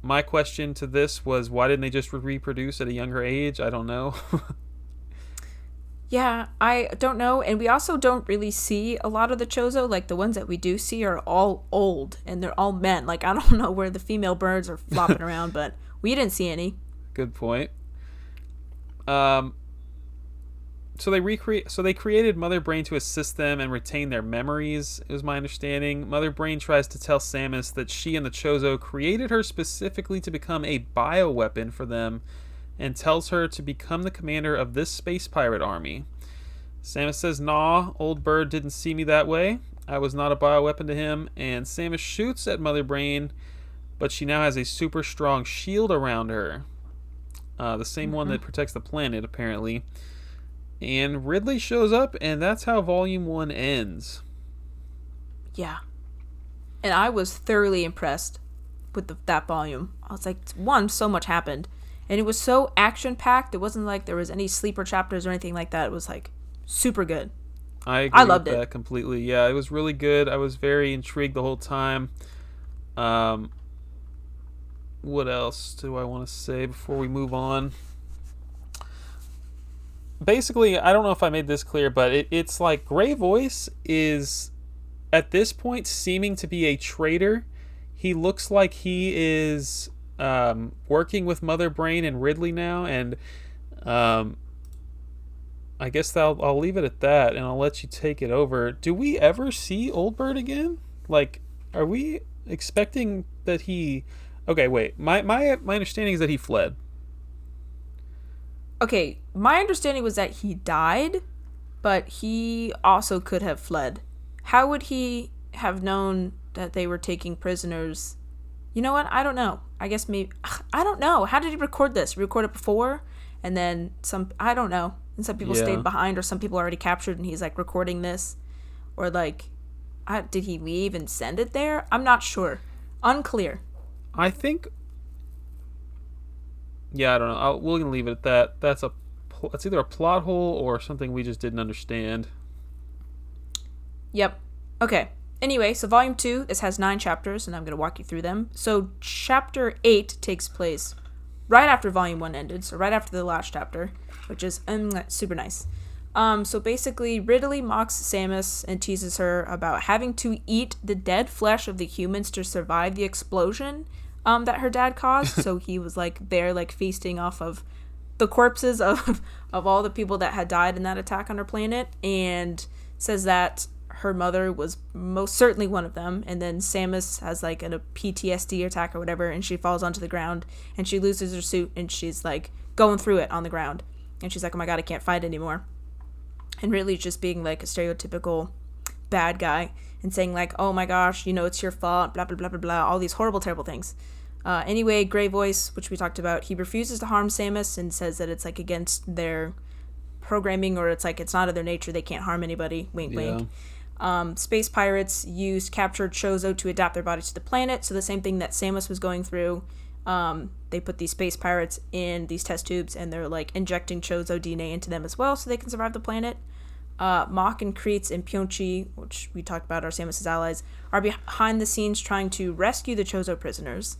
S1: My question to this was, why didn't they just reproduce at a younger age? I don't know.
S2: Yeah, I don't know. And we also don't really see a lot of the Chozo. Like, the ones that we do see are all old, and they're all men. Like, I don't know where the female birds are flopping around, but we didn't see any.
S1: Good point. So they created Mother Brain to assist them and retain their memories, is my understanding. Mother Brain tries to tell Samus that she and the Chozo created her specifically to become a bioweapon for them, and tells her to become the commander of this space pirate army. Samus says, nah, Old Bird didn't see me that way. I was not a bioweapon to him, and Samus shoots at Mother Brain, but she now has a super strong shield around her. The same one that protects the planet, apparently. And Ridley shows up, and that's how Volume 1 ends.
S2: Yeah. And I was thoroughly impressed with that volume. I was like, one, so much happened. And it was so action-packed. It wasn't like there was any sleeper chapters or anything like that. It was, like, super good.
S1: I agree
S2: loved
S1: with that
S2: it
S1: completely. Yeah, it was really good. I was very intrigued the whole time. What else do I want to say before we move on? Basically, I don't know if I made this clear, but it's like Grey Voice is, at this point, seeming to be a traitor. He looks like he is working with Mother Brain and Ridley now, and I guess I'll leave it at that, and I'll let you take it over. Do we ever see Old Bird again? Like, are we expecting that he... Okay, wait. My understanding is that he fled.
S2: Okay, my understanding was that he died, but he also could have fled. How would he have known that they were taking prisoners? You know what? I don't know. I guess maybe... I don't know. How did he record this? Record it before? And then some... I don't know. And some people stayed behind, or some people already captured, and he's, like, recording this. Or, like... did he leave and send it there? I'm not sure. Unclear.
S1: I think... Yeah, I don't know. We're going to leave it at that. That's either a plot hole or something we just didn't understand.
S2: Yep. Okay. Anyway, so Volume 2, this has 9 chapters, and I'm going to walk you through them. So Chapter 8 takes place right after Volume 1 ended, so right after the last chapter, which is super nice. So basically, Ridley mocks Samus and teases her about having to eat the dead flesh of the humans to survive the explosion that her dad caused. So he was like there, like feasting off of the corpses of all the people that had died in that attack on her planet, and says that her mother was most certainly one of them. And then Samus has like a PTSD attack or whatever, and she falls onto the ground and she loses her suit, and she's like going through it on the ground, and she's like, oh my god, I can't fight anymore. And really just being like a stereotypical bad guy and saying like, oh my gosh, you know, it's your fault, blah blah blah blah blah, all these horrible terrible things. Anyway, Grey Voice, which we talked about, he refuses to harm Samus and says that it's like against their programming, or it's like it's not in their nature, they can't harm anybody, wink wink. Space pirates used captured Chozo to adapt their bodies to the planet, so the same thing that Samus was going through. They put these space pirates in these test tubes, and they're like injecting Chozo DNA into them as well so they can survive the planet. Mach and Kreitz and Pyeongchi, which we talked about are Samus's allies, are behind the scenes trying to rescue the Chozo prisoners.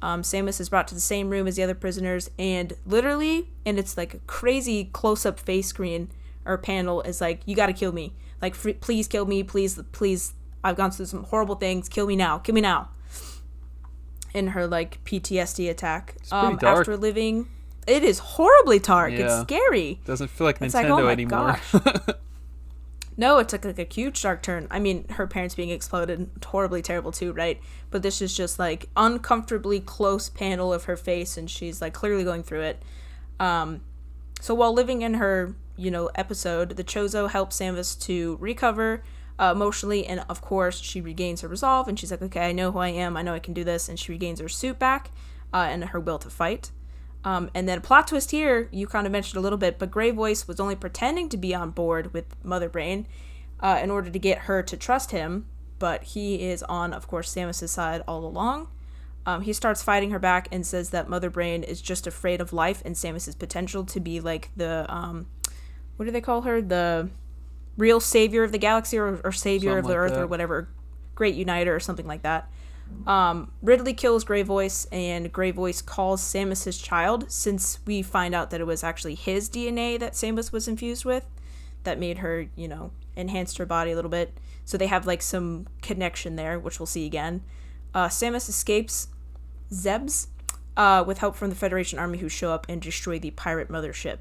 S2: Samus is brought to the same room as the other prisoners, and literally, and it's like a crazy close-up face screen or panel, is like, you gotta kill me. Like, please kill me, please, I've gone through some horrible things, kill me now. In her, like, PTSD attack.
S1: It's pretty dark.
S2: After living, it is horribly dark, it's scary.
S1: Doesn't feel like
S2: it's
S1: Nintendo
S2: like, oh
S1: anymore.
S2: No, it took like a huge dark turn. I mean, her parents being exploded, horribly terrible too, right? But this is just like uncomfortably close panel of her face, and she's like clearly going through it. So while living in her, episode, the Chozo helps Samus to recover emotionally, and of course she regains her resolve, and she's like, okay, I know who I am, I know I can do this, and she regains her suit back and her will to fight. And then plot twist here, you kind of mentioned a little bit, but Grey Voice was only pretending to be on board with Mother Brain in order to get her to trust him, but he is on, of course, Samus' side all along. He starts fighting her back and says that Mother Brain is just afraid of life and Samus' potential to be like the, what do they call her? The real savior of the galaxy, or savior something of the Earth, or whatever, great uniter or something like that. Ridley kills Grey Voice, and Grey Voice calls Samus his child, since we find out that it was actually his DNA that Samus was infused with that made her, enhanced her body a little bit. So they have like some connection there, which we'll see again. Samus escapes Zebs with help from the Federation army, who show up and destroy the pirate mothership.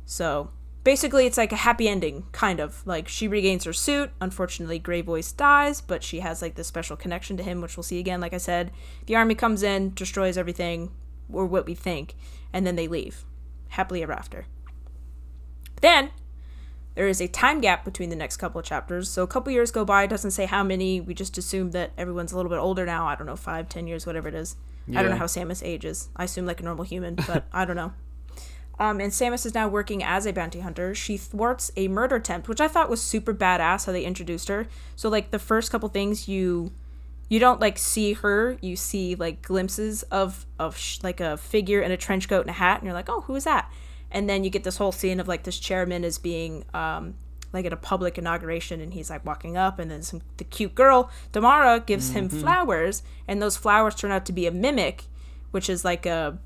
S2: So basically, it's like a happy ending, kind of. Like, she regains her suit. Unfortunately, Grey Voice dies, but she has, like, this special connection to him, which we'll see again, like I said. The army comes in, destroys everything, or what we think, and then they leave. Happily ever after. But then, there is a time gap between the next couple of chapters. So a couple years go by, doesn't say how many. We just assume that everyone's a little bit older now. I don't know, 5, 10 years, whatever it is. Yeah. I don't know how Samus ages. I assume like a normal human, but I don't know. And Samus is now working as a bounty hunter. She thwarts a murder attempt, which I thought was super badass how they introduced her. So, like, the first couple things, you don't, like, see her. You see, like, glimpses of like, a figure in a trench coat and a hat, and you're like, oh, who is that? And then you get this whole scene of, like, this chairman is being, like, at a public inauguration, and he's, like, walking up, and then the cute girl, Damara, gives him flowers, and those flowers turn out to be a mimic, which is, like, a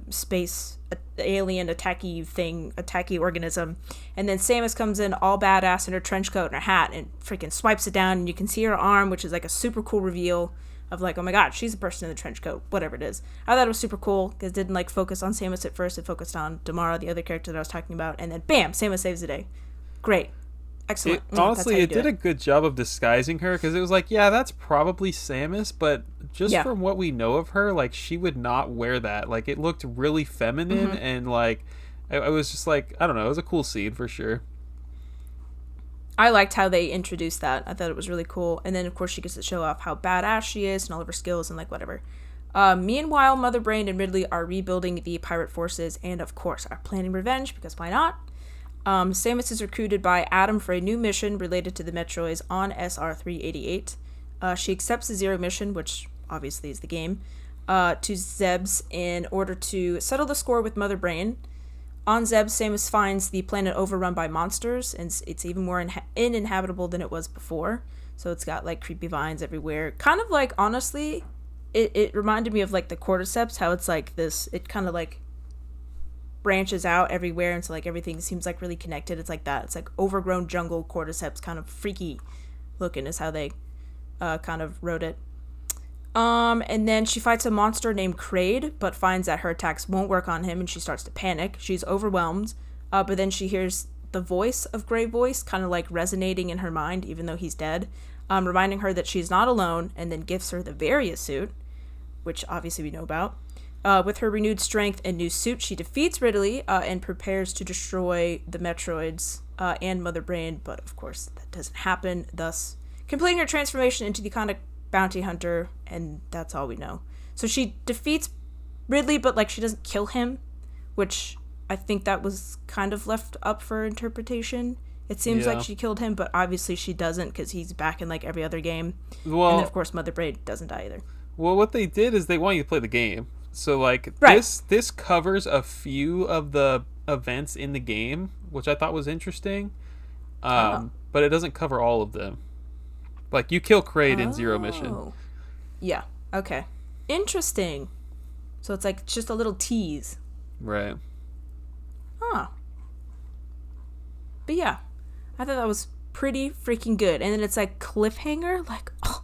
S2: space alien attacky organism. And then Samus comes in all badass in her trench coat and her hat and freaking swipes it down, and you can see her arm, which is like a super cool reveal of like, oh my god, she's a person in the trench coat, whatever it is. I thought it was super cool because it didn't like focus on Samus at first. It focused on Damara, the other character that I was talking about, and then bam, Samus saves the day. Great. Excellent.
S1: Honestly, it did a good job of disguising her, because it was like, yeah, that's probably Samus, but just from what we know of her, like, she would not wear that. Like, it looked really feminine, and like, I was just like, I don't know, it was a cool scene for sure.
S2: I liked how they introduced that. I thought it was really cool. And then, of course, she gets to show off how badass she is and all of her skills and like whatever. Meanwhile, Mother Brain and Ridley are rebuilding the pirate forces and, of course, are planning revenge, because why not? Samus is recruited by Adam for a new mission related to the Metroids on SR-388. She accepts the Zero mission, which obviously is the game, to Zebs in order to settle the score with Mother Brain. On Zebs, Samus finds the planet overrun by monsters, and it's even more uninhabitable than it was before. So it's got like creepy vines everywhere. Kind of like, honestly, it reminded me of like the cordyceps, how it's like this, it kind of like branches out everywhere, and so like everything seems like really connected. It's like that. It's like overgrown jungle cordyceps, kind of freaky looking is how they kind of wrote it. And then she fights a monster named Kraid, but finds that her attacks won't work on him, and she starts to panic. She's overwhelmed, but then she hears the voice of Grey Voice kind of like resonating in her mind, even though he's dead, reminding her that she's not alone, and then gives her the Varia suit, which obviously we know about. With her renewed strength and new suit, she defeats Ridley and prepares to destroy the Metroids and Mother Brain, but of course that doesn't happen, thus completing her transformation into the iconic bounty hunter, and that's all we know. So she defeats Ridley, but like she doesn't kill him, which I think that was kind of left up for interpretation. It seems like she killed him, but obviously she doesn't, because he's back in like every other game. Well, and then of course Mother Brain doesn't die either.
S1: Well, what they did is they want you to play the game. So like this covers a few of the events in the game, which I thought was interesting. But it doesn't cover all of them. Like, you kill Kraid in Zero Mission.
S2: Yeah. Okay. Interesting. So it's like just a little tease.
S1: Right.
S2: Huh. But yeah, I thought that was pretty freaking good. And then it's like cliffhanger. Like, oh,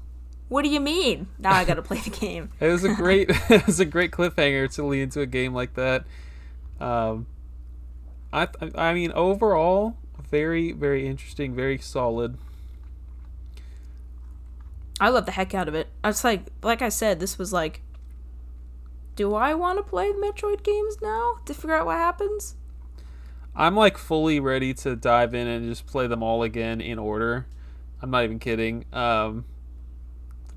S2: what do you mean? Now I gotta play the game.
S1: It was a great cliffhanger to lead into a game like that. I mean, overall, very, very interesting, very solid.
S2: I love the heck out of it. I was like I said, this was like, do I want to play Metroid games now to figure out what happens?
S1: I'm like fully ready to dive in and just play them all again in order. I'm not even kidding. I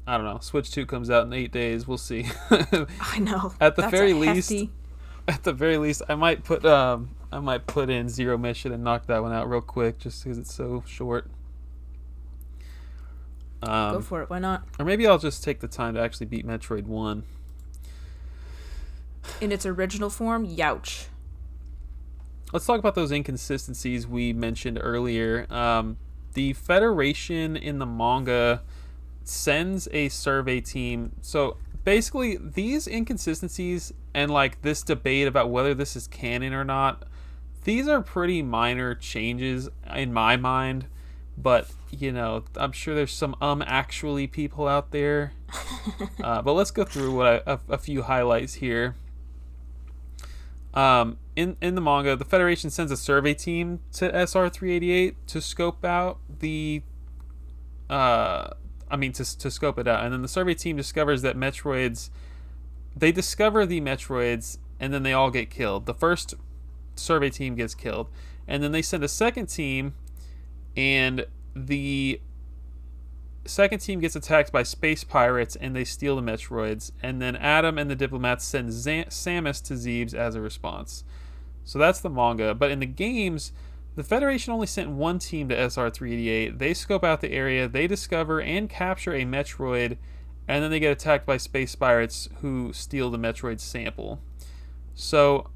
S1: don't know. Switch 2 comes out in 8 days. We'll see.
S2: I know.
S1: At the very least, I might put in Zero Mission and knock that one out real quick, just because it's so short.
S2: Go for it. Why not?
S1: Or maybe I'll just take the time to actually beat Metroid 1.
S2: In its original form, youch.
S1: Let's talk about those inconsistencies we mentioned earlier. The Federation in the manga sends a survey team. So basically, these inconsistencies and like this debate about whether this is canon or not, these are pretty minor changes in my mind. But, you know, I'm sure there's some actually people out there. But let's go through a few highlights here. In the manga, the Federation sends a survey team to SR388 to scope out to scope it out. And then the survey team discovers that they discover the Metroids, and then they all get killed. The first survey team gets killed. And then they send a second team, and the second team gets attacked by space pirates, and they steal the Metroids. And then Adam and the diplomats send Samus to Zebes as a response. So that's the manga. But in the games, the Federation only sent one team to SR388. They scope out the area, they discover and capture a Metroid, and then they get attacked by space pirates who steal the Metroid sample. So,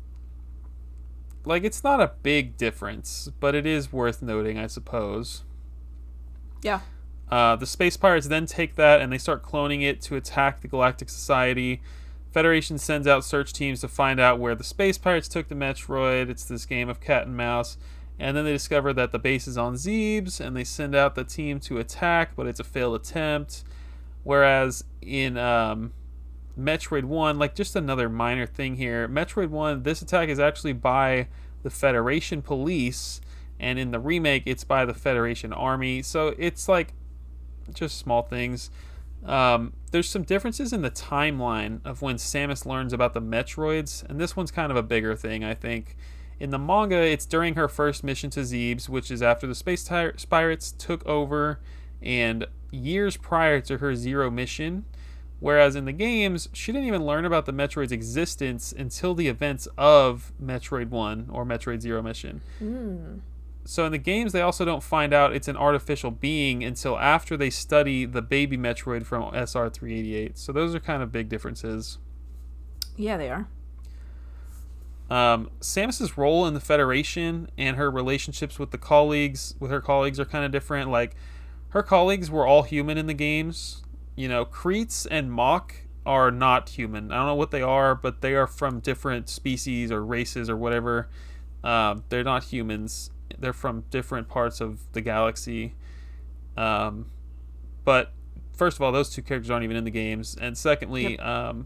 S1: like, it's not a big difference, but it is worth noting, I suppose.
S2: Yeah.
S1: The space pirates then take that and they start cloning it to attack the Galactic Society. Federation sends out search teams to find out where the space pirates took the Metroid. It's this game of cat and mouse. And then they discover that the base is on Zebes, and they send out the team to attack, but it's a failed attempt. Whereas in Metroid 1, like, just another minor thing here, Metroid 1, this attack is actually by the Federation police, and in the remake, it's by the Federation army. So it's like just small things. There's some differences in the timeline of when Samus learns about the Metroids, and this one's kind of a bigger thing, I think. In the manga, it's during her first mission to Zebes, which is after the space pirates took over and years prior to her Zero Mission. Whereas in the games, she didn't even learn about the Metroid's existence until the events of Metroid 1 or Metroid Zero Mission. So in the games, they also don't find out it's an artificial being until after they study the baby Metroid from SR388. So those are kind of big differences.
S2: Yeah, they are.
S1: Samus's role in the Federation and her relationships with her colleagues are kind of different. Like, her colleagues were all human in the games. Kreets and Mach are not human. I don't know what they are, but they are from different species or races or whatever. They're not humans. They're from different parts of the galaxy. But first of all, those two characters aren't even in the games, and secondly,
S2: Yep.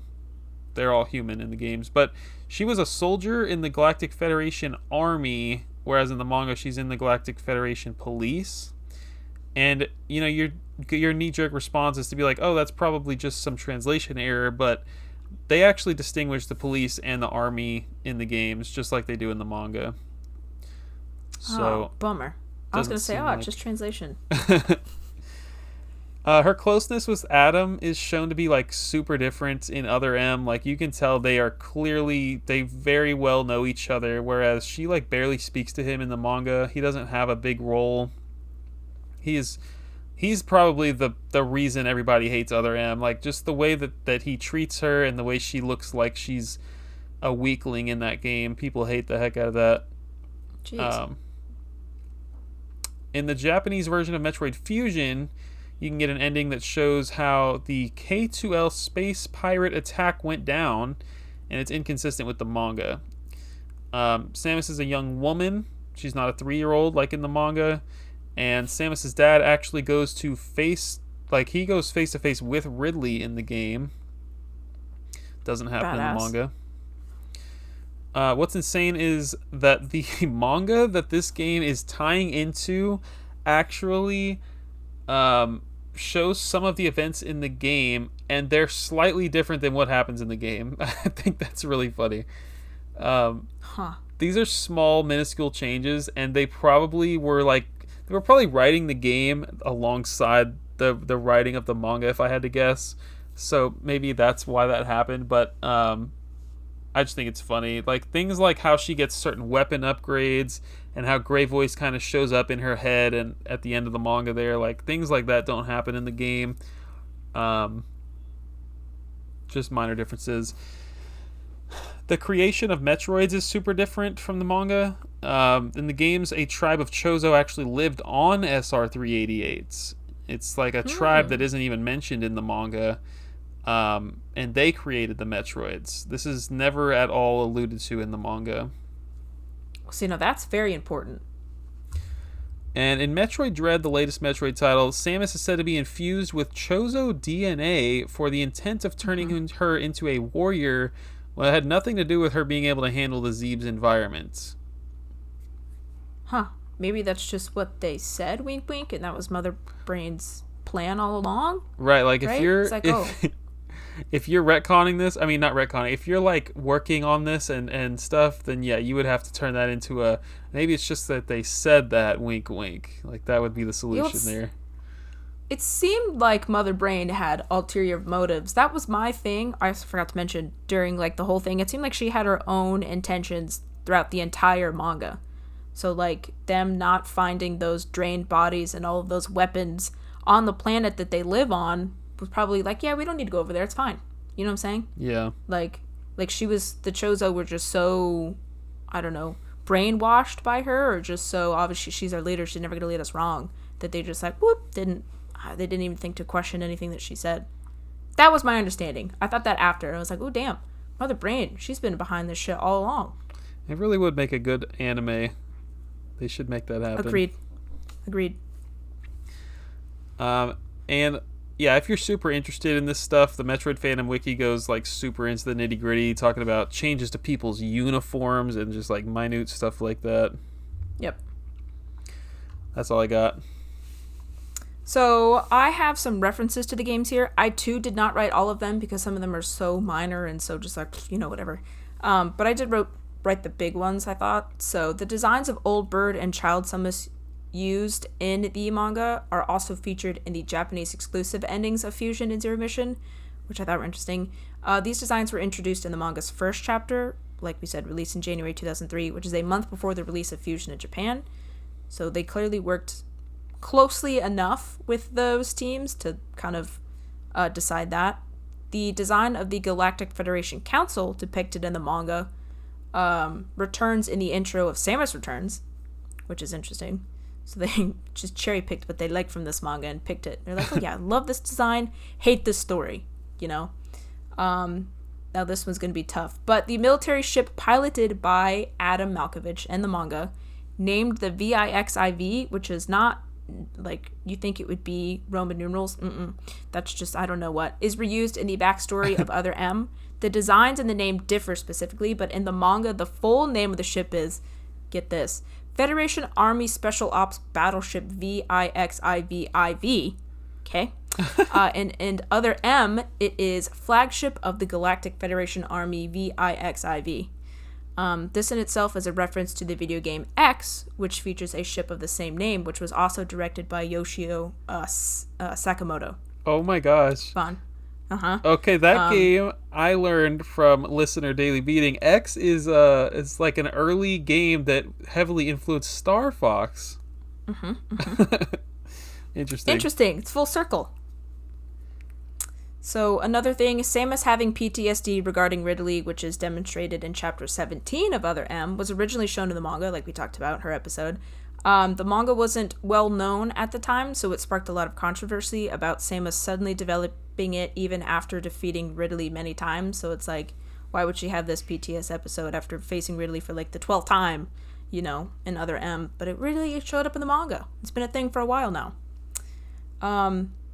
S1: they're all human in the games. But she was a soldier in the Galactic Federation Army, whereas in the manga she's in the Galactic Federation Police. And your knee-jerk response is to be like, oh, that's probably just some translation error, but they actually distinguish the police and the army in the games just like they do in the manga. So
S2: bummer. I was gonna say,
S1: like...
S2: just translation.
S1: Her closeness with Adam is shown to be like super different in Other M. Like you can tell they very well know each other, whereas she like barely speaks to him in the manga. He doesn't have a big role. He's probably the reason everybody hates Other M. Like just the way that he treats her and the way she looks like she's a weakling in that game. People hate the heck out of that.
S2: Jeez.
S1: In the Japanese version of Metroid Fusion, you can get an ending that shows how the K2L space pirate attack went down, and it's inconsistent with the manga. Samus is a young woman. She's not a 3-year-old like in the manga. And Samus's dad actually goes face to face with Ridley in the game. Doesn't happen in the manga. What's insane is that the manga that this game is tying into actually shows some of the events in the game, and they're slightly different than what happens in the game. I think that's really funny. These are small, minuscule changes, and they probably were writing the game alongside the writing of the manga, if I had to guess. So maybe that's why that happened, but I just think it's funny. Like things like how she gets certain weapon upgrades and how Grey Voice kind of shows up in her head and at the end of the manga there, like things like that don't happen in the game. Just minor differences. The creation of Metroids is super different from the manga. In the games, a tribe of Chozo actually lived on SR-388s. It's like a tribe that isn't even mentioned in the manga. And they created the Metroids. This is never at all alluded to in the manga.
S2: See, now that's very important.
S1: And in Metroid Dread, the latest Metroid title, Samus is said to be infused with Chozo DNA for the intent of turning her into a warrior. Well, it had nothing to do with her being able to handle the Zeeb's environment.
S2: Maybe that's just what they said, wink wink, and that was Mother Brain's plan all along?
S1: Right, like
S2: right?
S1: if you're...
S2: It's like,
S1: if you're retconning this, I mean, not retconning, if you're like working on this and stuff, then yeah, you would have to turn that into a, maybe it's just that they said that, wink wink, like that would be the solution there.
S2: It seemed like Mother Brain had ulterior motives. That was my thing. I forgot to mention during like the whole thing, it seemed like she had her own intentions throughout the entire manga. So like them not finding those drained bodies and all of those weapons on the planet that they live on was probably like, yeah, we don't need to go over there, it's fine. You know what I'm saying?
S1: Yeah.
S2: Like the Chozo were just so, I don't know, brainwashed by her, or just so obviously she's our leader, she's never gonna lead us wrong, that they just like they didn't even think to question anything that she said. That was my understanding. I thought that after. I was like, oh damn, Mother Brain, she's been behind this shit all along.
S1: It really would make a good anime. They should make that happen.
S2: Agreed.
S1: And yeah, if you're super interested in this stuff, the Metroid Fandom Wiki goes like super into the nitty gritty, talking about changes to people's uniforms and just like minute stuff like that.
S2: Yep.
S1: That's all I got.
S2: So I have some references to the games here. I too did not write all of them because some of them are so minor and so just like, whatever. But I did write the big ones, I thought. So the designs of Old Bird and Child Samus used in the manga are also featured in the Japanese exclusive endings of Fusion and Zero Mission, which I thought were interesting. These designs were introduced in the manga's first chapter, like we said, released in January 2003, which is a month before the release of Fusion in Japan. So they clearly worked closely enough with those teams to kind of decide that. The design of the Galactic Federation Council depicted in the manga returns in the intro of Samus Returns, which is interesting. So they just cherry picked what they liked from this manga and picked it. They're like, oh yeah, love this design, hate this story, you know? Now this one's going to be tough. But the military ship piloted by Adam Malkovich in the manga, named the VIXIV, which is not like you think it would be Roman numerals. That's just, I don't know what, is reused in the backstory of Other M. The designs and the name differ specifically, but in the manga, the full name of the ship is, get this, Federation Army Special Ops Battleship VIXIVIV. Okay. And Other M, it is Flagship of the Galactic Federation Army VIXIV. This in itself is a reference to the video game X, which features a ship of the same name, which was also directed by Yoshio Sakamoto.
S1: Oh my gosh.
S2: Fun.
S1: Okay, that game I learned from listener Daily Beating. X is it's like an early game that heavily influenced Star Fox. Interesting. It's
S2: full circle. So another thing, Samus having PTSD regarding Ridley, which is demonstrated in chapter 17 of Other M, was originally shown in the manga, like we talked about in her episode. The manga wasn't well known at the time, so it sparked a lot of controversy about Samus suddenly developing it even after defeating Ridley many times. So it's like, why would she have this PTS episode after facing Ridley for like the 12th time, you know, in Other M? But it really showed up in the manga. It's been a thing for a while now.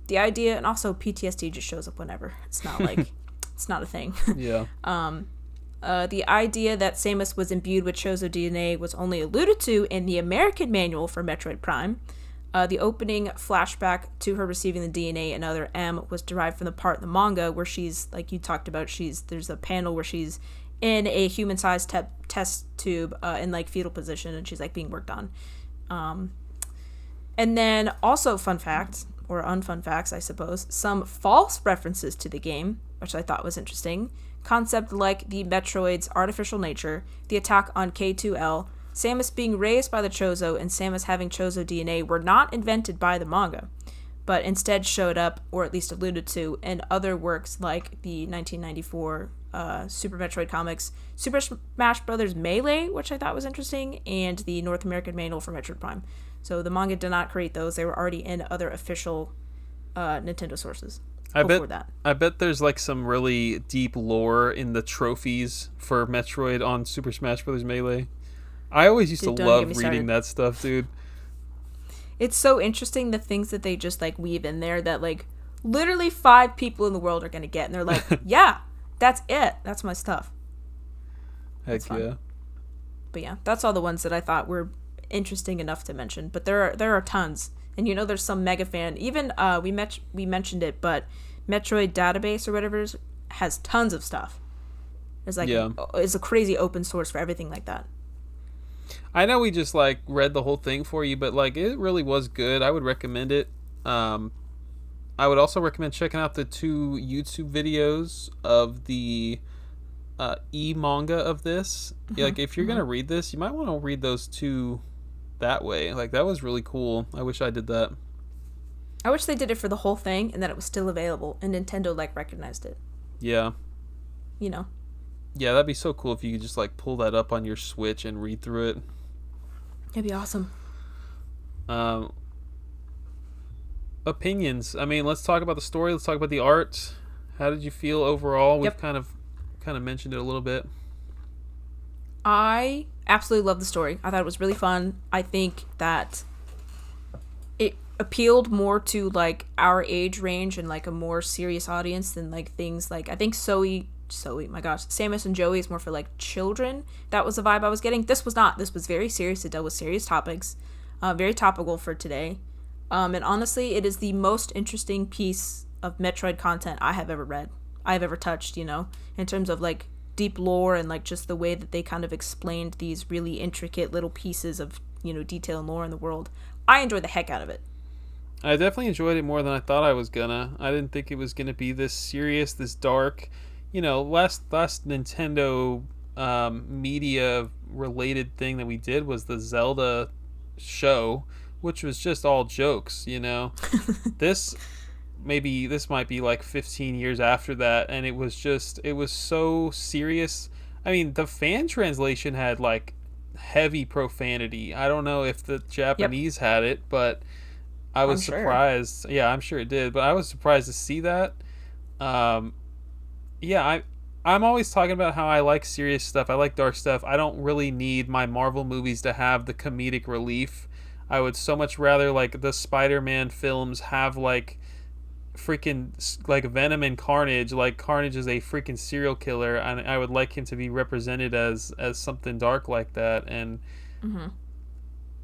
S2: The idea, and also PTSD just shows up whenever. It's not like, it's not a thing.
S1: Yeah.
S2: The idea that Samus was imbued with Chozo DNA was only alluded to in the American manual for Metroid Prime. The opening flashback to her receiving the DNA in Other M was derived from the part in the manga where she's, like you talked about, there's a panel where she's in a human-sized test tube in like fetal position, and she's like being worked on. And then also fun fact, or unfun facts, I suppose, some false references to the game, which I thought was interesting. Concept like the Metroid's artificial nature, the attack on K2L, Samus being raised by the Chozo, and Samus having Chozo DNA were not invented by the manga, but instead showed up, or at least alluded to, in other works like the 1994 Super Metroid comics, Super Smash Bros. Melee, which I thought was interesting, and the North American manual for Metroid Prime. So the manga did not create those. They were already in other official Nintendo sources.
S1: I bet there's like some really deep lore in the trophies for Metroid on Super Smash Bros. Melee. I always used to love reading that stuff, dude.
S2: It's so interesting, the things that they just like weave in there that like literally 5 people in the world are going to get, and they're like, yeah, that's it. That's my stuff.
S1: Heck yeah.
S2: But yeah, that's all the ones that I thought were interesting enough to mention, but there are tons. And you know, there's some mega fan, even we mentioned it, but Metroid database or whatever has tons of stuff. There's like it's a crazy open source for everything like that.
S1: I know we just like read the whole thing for you, but like it really was good. I would recommend it. I would also recommend checking out the 2 YouTube videos of the e-manga of this. Like if you're gonna read this, you might want to read those 2 that way. Like that was really cool. I wish I did that.
S2: I wish they did it for the whole thing and that it was still available and Nintendo like recognized it.
S1: Yeah.
S2: You know.
S1: Yeah, that'd be so cool if you could just like pull that up on your Switch and read through it.
S2: That'd be awesome.
S1: Opinions. I mean, let's talk about the story. Let's talk about the art. How did you feel overall? We've kind of mentioned it a little bit.
S2: I absolutely love the story. I thought it was really fun. I think that it appealed more to like our age range and like a more serious audience than like things like, I think Zoe, my gosh, Samus and Joey is more for like children. That was the vibe I was getting. This was not. This was very serious. It dealt with serious topics. Very topical for today. And honestly, it is the most interesting piece of Metroid content I have ever read. I've ever touched, you know, in terms of like deep lore and like just the way that they kind of explained these really intricate little pieces of, you know, detail and lore in the world. I enjoyed the heck out of it.
S1: I definitely enjoyed it more than I thought I was gonna. I didn't think it was gonna be this serious, this dark. You know, last Nintendo media related thing that we did was the Zelda show, which was just all jokes, you know. This might be like 15 years after that, and it was so serious. I mean, the fan translation had like heavy profanity. I don't know if the
S2: Yep,
S1: Japanese had it, but I
S2: I'm
S1: was
S2: sure.
S1: surprised. Yeah, I'm sure it did, but I was surprised to see that. Um, yeah, I'm always talking about how I like serious stuff. I like dark stuff. I don't really need my Marvel movies to have the comedic relief. I would so much rather like the Spider-Man films have like freaking like Venom and Carnage. Like Carnage is a freaking serial killer, and I would like him to be represented as something dark like that. And
S2: Mm-hmm.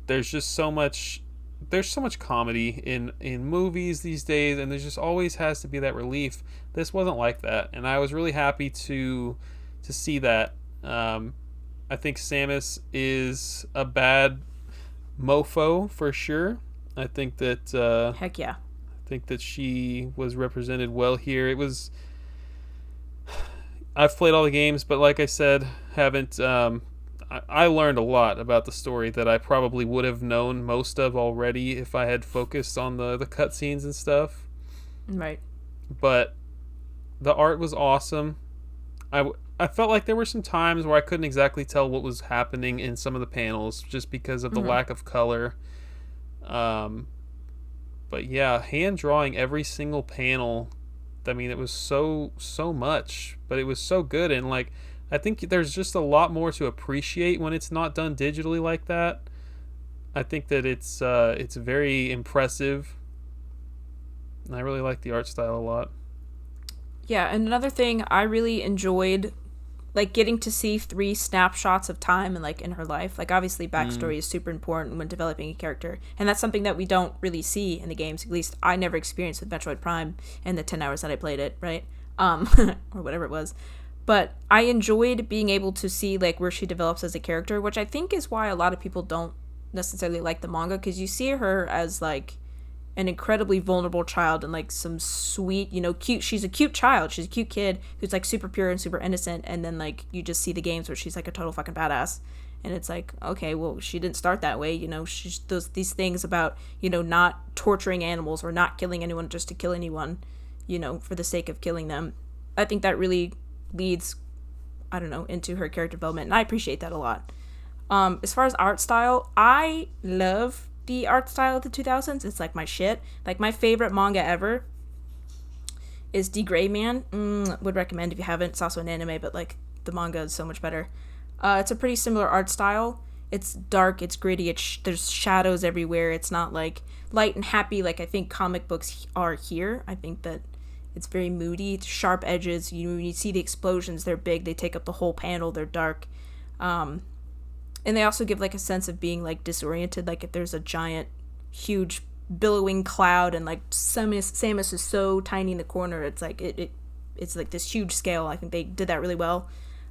S1: there's just so much there's so much comedy in movies these days, and there just always has to be that relief. This wasn't like that, and I was really happy to see that. I think Samus is a bad mofo for sure. I think that
S2: Heck yeah.
S1: she was represented well here. It was I've played all the games, but like I said, haven't. I learned a lot about the story that I probably would have known most of already if I had focused on the cutscenes and stuff.
S2: Right.
S1: But the art was awesome. I felt like there were some times where I couldn't exactly tell what was happening in some of the panels just because of the
S2: Mm-hmm.
S1: lack of color. Um, but yeah, hand drawing every single panel. I mean, it was so much, but it was so good, and like I think there's just a lot more to appreciate when it's not done digitally like that. I think that it's very impressive. And I really like the art style a lot.
S2: Yeah, and another thing I really enjoyed, like getting to see three snapshots of time and like in her life. Like obviously
S1: Mm,
S2: backstory is super important when developing a character, and that's something that we don't really see in the games. At least I never experienced with Metroid Prime in the 10 hours that I played it, right? Um, or whatever it was. But I enjoyed being able to see like where she develops as a character, which I think is why a lot of people don't necessarily like the manga, because you see her as like an incredibly vulnerable child and like some sweet, cute. She's a cute child. She's a cute kid who's like super pure and super innocent. And then like you just see the games where she's like a total fucking badass. And it's like, okay, well, she didn't start that way. She's these things about, not torturing animals or not killing anyone just to kill anyone, for the sake of killing them. I think that really leads, I don't know, into her character development. And I appreciate that a lot. As far as art style, I love the art style of the 2000s. It's like my shit. Like my favorite manga ever is D Gray Man. Would recommend if you haven't. It's also an anime, but like the manga is so much better. It's a pretty similar art style. It's dark, it's gritty, there's shadows everywhere. It's not like light and happy like I think comic books are here. I think that it's very moody, sharp edges. When you see the explosions, they're big, they take up the whole panel, they're dark. Um, and they also give like a sense of being like disoriented, like if there's a giant huge billowing cloud and like Samus is so tiny in the corner, it's like it's like this huge scale. I think they did that really well.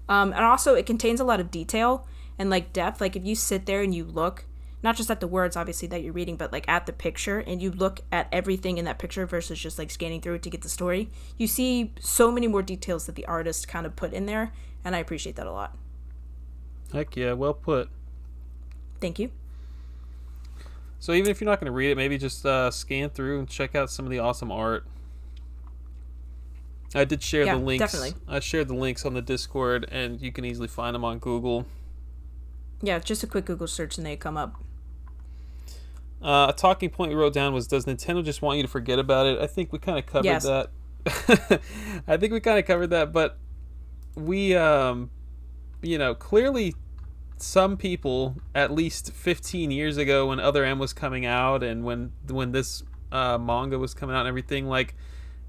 S2: And also it contains a lot of detail and like depth. Like if you sit there and you look not just at the words obviously that you're reading, but like at the picture, and you look at everything in that picture versus just like scanning through it to get the story, you see so many more details that the artist kind of put in there, and I appreciate that a lot.
S1: heck yeah, well put.
S2: Thank you.
S1: So even if you're not going to read it, maybe just scan through and check out some of the awesome art. I did share the
S2: Yeah,
S1: links.
S2: definitely.
S1: I shared the links on the Discord, and you can easily find them on Google.
S2: Yeah, just a quick Google search and they come up.
S1: A talking point we wrote down was, does Nintendo just want you to forget about it? I think we kind of covered
S2: Yes.
S1: that. I think we kind of covered that, but we, clearly some people, at least 15 years ago when Other M was coming out and when this manga was coming out and everything, like,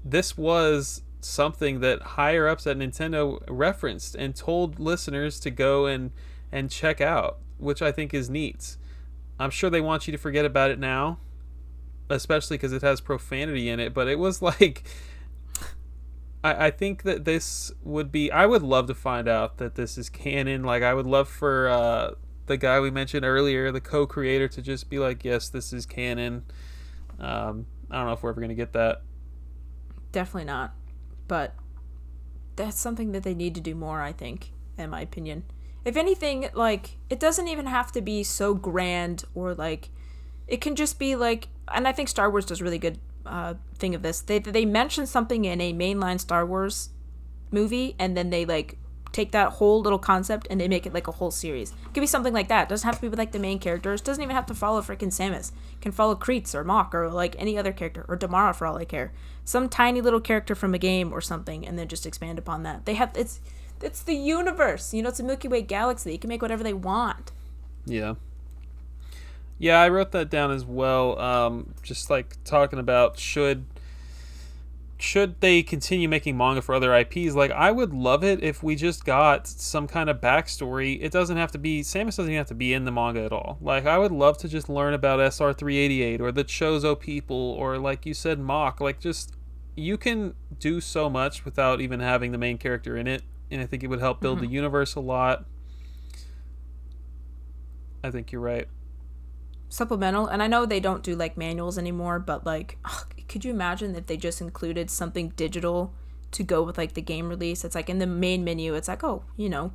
S1: this was something that higher ups at Nintendo referenced and told listeners to go and check out, which I think is neat. I'm sure they want you to forget about it now, especially because it has profanity in it. But it was like, I think that this would be. I would love to find out that this is canon. Like, I would love for the guy we mentioned earlier, the co-creator, to just be like, yes, this is canon. I don't know if we're ever going to get that.
S2: Definitely not. But that's something that they need to do more, I think, in my opinion. If anything, like, it doesn't even have to be so grand, or like it can just be like, and I think Star Wars does a really good thing of this. They mention something in a mainline Star Wars movie, and then they like take that whole little concept and they make it like a whole series. It could be something like that. It doesn't have to be with like the main characters. It doesn't even have to follow freaking Samus. It can follow Kreitz or Mach or like any other character, or Damara for all I care. Some tiny little character from a game or something, and then just expand upon that. It's the universe. You know, it's a Milky Way galaxy. You can make whatever they want.
S1: Yeah. Yeah, I wrote that down as well. Just like talking about should they continue making manga for other IPs? Like, I would love it if we just got some kind of backstory. It doesn't have to be, Samus doesn't even have to be in the manga at all. Like, I would love to just learn about SR388 or the Chozo people or, like you said, Mach. Like, just, you can do so much without even having the main character in it. And I think it would help build the universe a lot. I think you're right.
S2: Supplemental, and I know they don't do like manuals anymore, but like, could you imagine if they just included something digital to go with like the game release? It's like in the main menu, it's like, oh, you know,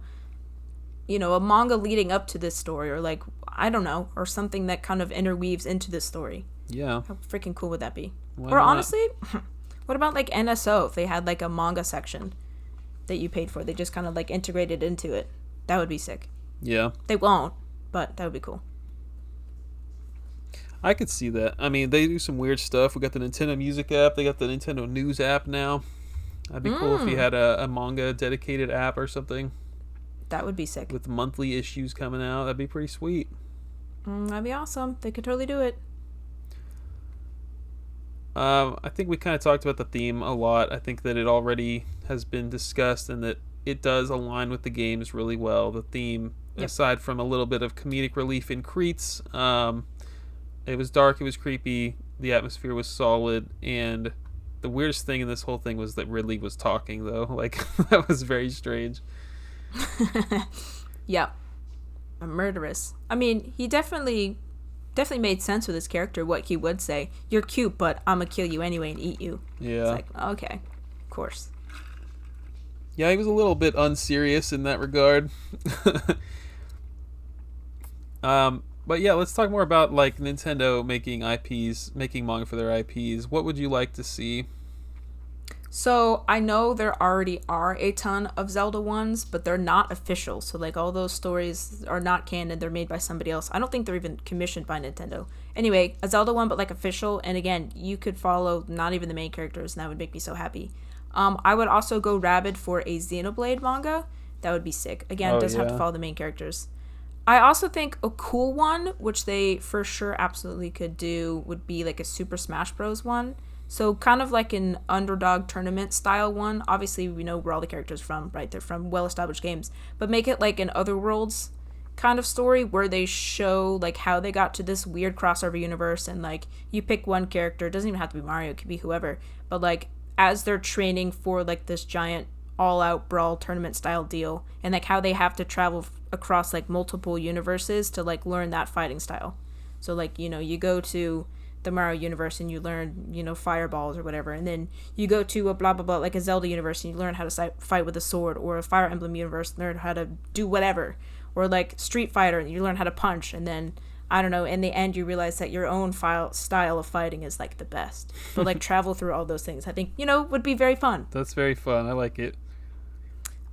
S2: a manga leading up to this story, or like, I don't know, or something that kind of interweaves into this story.
S1: Yeah.
S2: How freaking cool would that be?
S1: Why
S2: or
S1: not?
S2: Honestly, what about like NSO if they had like a manga section that you paid for? They just kind of like integrated into it. That would be sick.
S1: Yeah.
S2: They won't, but that would be cool.
S1: I could see that. I mean, they do some weird stuff. We got the Nintendo Music app. They got the Nintendo News app now. That'd be cool if you had a manga dedicated app or something.
S2: That would be sick.
S1: With monthly issues coming out. That'd be pretty sweet.
S2: That'd be awesome. They could totally do it.
S1: I think we kind of talked about the theme a lot. I think that it already has been discussed and that it does align with the games really well. The theme, aside from a little bit of comedic relief in Kreitz, it was dark, it was creepy, the atmosphere was solid, and the weirdest thing in this whole thing was that Ridley was talking, though. Like, that was very strange.
S2: Yeah. A murderous. I mean, he definitely made sense with his character, what he would say. You're cute, but I'm gonna kill you anyway and eat you.
S1: Yeah.
S2: It's like, okay, of course.
S1: Yeah, he was a little bit unserious in that regard. But yeah, let's talk more about like Nintendo making IPs, making manga for their IPs. What would you like to see?
S2: So I know there already are a ton of Zelda ones, but they're not official. So like all those stories are not canon. They're made by somebody else. I don't think they're even commissioned by Nintendo. Anyway, a Zelda one, but like official. And again, you could follow not even the main characters, and that would make me so happy. I would also go rabid for a Xenoblade manga. That would be sick. Again, it does have to follow the main characters. I also think a cool one, which they for sure absolutely could do, would be like a Super Smash Bros. One. So kind of like an underdog tournament style one. Obviously, we know where all the characters from, right? They're from well-established games. But make it like an Otherworlds kind of story where they show like how they got to this weird crossover universe, and like you pick one character. It doesn't even have to be Mario. It could be whoever. But like as they're training for like this giant all-out brawl tournament style deal, and like how they have to travel across like multiple universes to like learn that fighting style. So like, you know, you go to the Mario universe and you learn, you know, fireballs or whatever, and then you go to a blah blah blah like a Zelda universe and you learn how to fight with a sword, or a Fire Emblem universe learn how to do whatever, or like Street Fighter and you learn how to punch, and then I don't know, in the end you realize that your own style of fighting is like the best. But like travel through all those things, I think, you know, would be very fun.
S1: That's very fun. I like it.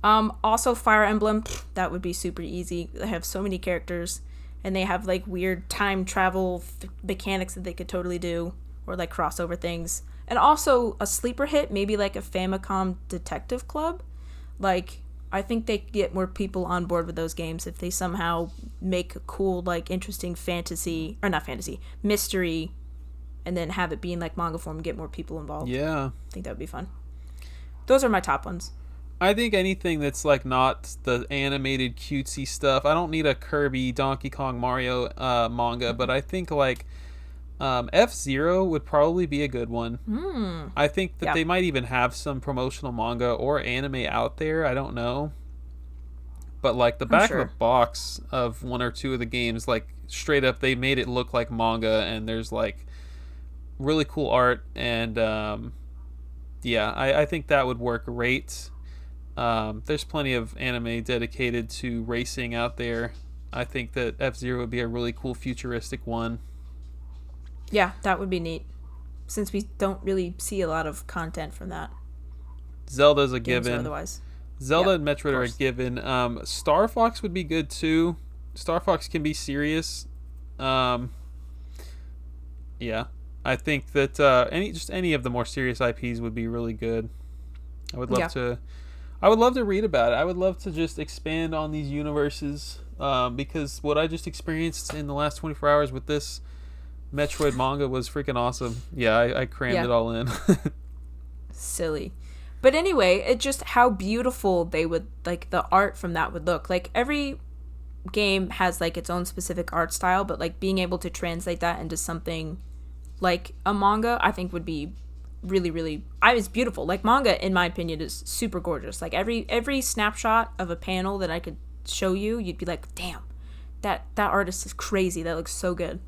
S2: Also Fire Emblem, that would be super easy. They have so many characters, and they have like weird time travel mechanics that they could totally do, or like crossover things. And also a sleeper hit, maybe like a Famicom Detective Club. Like, I think they could get more people on board with those games if they somehow make a cool, like, interesting fantasy, or not fantasy, mystery, and then have it be in like manga form and get more people involved.
S1: Yeah.
S2: I think that would be fun. Those are my top ones.
S1: I think anything that's like not the animated cutesy stuff. I don't need a Kirby, Donkey Kong, Mario manga, but I think like F-Zero would probably be a good one. I think that they might even have some promotional manga or anime out there. I don't know. But like the back of the box of one or two of the games, like straight up, they made it look like manga, and there's like really cool art, and I think that would work great. There's plenty of anime dedicated to racing out there. I think that F-Zero would be a really cool futuristic one.
S2: Yeah, that would be neat, since we don't really see a lot of content from that.
S1: Zelda's a
S2: Games
S1: given.
S2: otherwise.
S1: Zelda and
S2: of
S1: Metroid are a
S2: course.
S1: given. Star Fox would be good too. Star Fox can be serious. Um, yeah, I think that any of the more serious IPs would be really good. I would love
S2: Yeah.
S1: to. I would love to read about it. I would love to just expand on these universes because what I just experienced in the last 24 hours with this Metroid manga was freaking awesome. Yeah, I crammed
S2: Yeah.
S1: it all in.
S2: Silly. But anyway, it just how beautiful they would like the art from that would look. Like every game has like its own specific art style, but like being able to translate that into something like a manga, I think would be really really it's beautiful. Like manga in my opinion is super gorgeous. Like every snapshot of a panel that I could show you, you'd be like, "Damn. That artist is crazy. That looks so good."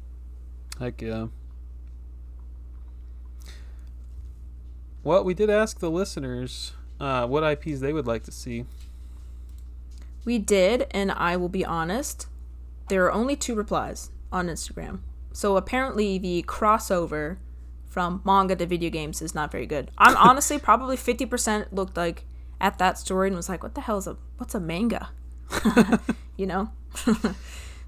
S1: Heck yeah. Well, we did ask the listeners what IPs they would like to see.
S2: We did, and I will be honest, there are only 2 replies on Instagram. So apparently the crossover from manga to video games is not very good. I'm honestly probably 50% looked like at that story and was like, what the hell is what's a manga? You know?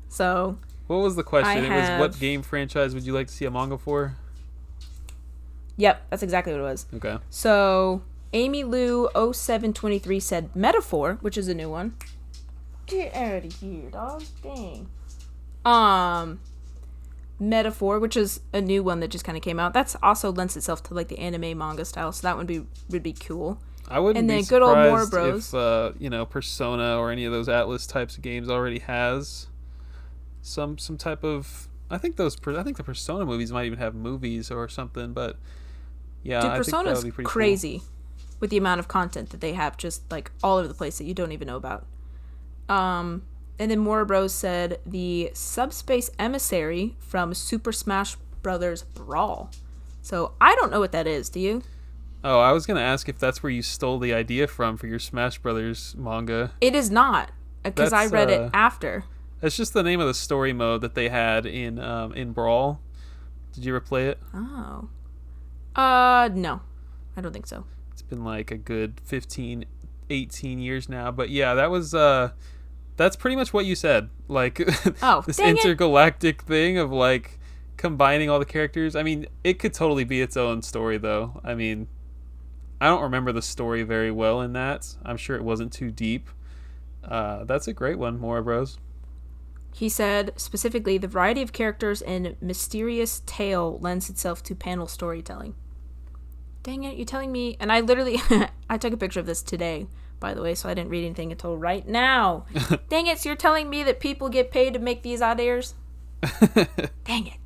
S2: So
S1: What was the question?
S2: I
S1: It was
S2: have,
S1: what game franchise would you like to see a manga for?
S2: yep, that's exactly what it was.
S1: Okay.
S2: So Amy Lou 0723 said Metaphor, which is a new one. Get out of here, dog. Dang. Metaphor, which is a new one that just kind of came out. That's also lends itself to like the anime manga style, so that would be cool.
S1: I wouldn't
S2: And
S1: be
S2: then good old Mora
S1: surprised
S2: Bros.
S1: if Persona or any of those Atlas types of games already has some type of. I think the Persona movies might even have movies or something. But yeah,
S2: Dude,
S1: I think that
S2: Persona's
S1: would be pretty
S2: crazy with the amount of content that they have just like all over the place that you don't even know about. And then Mora Bros said the Subspace Emissary from Super Smash Brothers Brawl. So I don't know what that is. Do you?
S1: Oh, I was gonna ask if that's where you stole the idea from for your Smash Brothers manga.
S2: It is not, because I read it after.
S1: That's just the name of the story mode that they had in Brawl. Did you ever play it?
S2: Oh. No. I don't think so.
S1: It's been like a good 15, 18 years now. But yeah, that's pretty much what you said. Like
S2: Oh,
S1: this
S2: dang it.
S1: intergalactic thing of like combining all the characters. I mean, it could totally be its own story though. I mean, I don't remember the story very well in that. I'm sure it wasn't too deep. That's a great one, Mora Bros.
S2: He said specifically the variety of characters and mysterious tale lends itself to panel storytelling. Dang it, you're telling me. And I literally, I took a picture of this today, by the way, so I didn't read anything until right now. Dang it, so you're telling me that people get paid to make these odd airs? Dang it.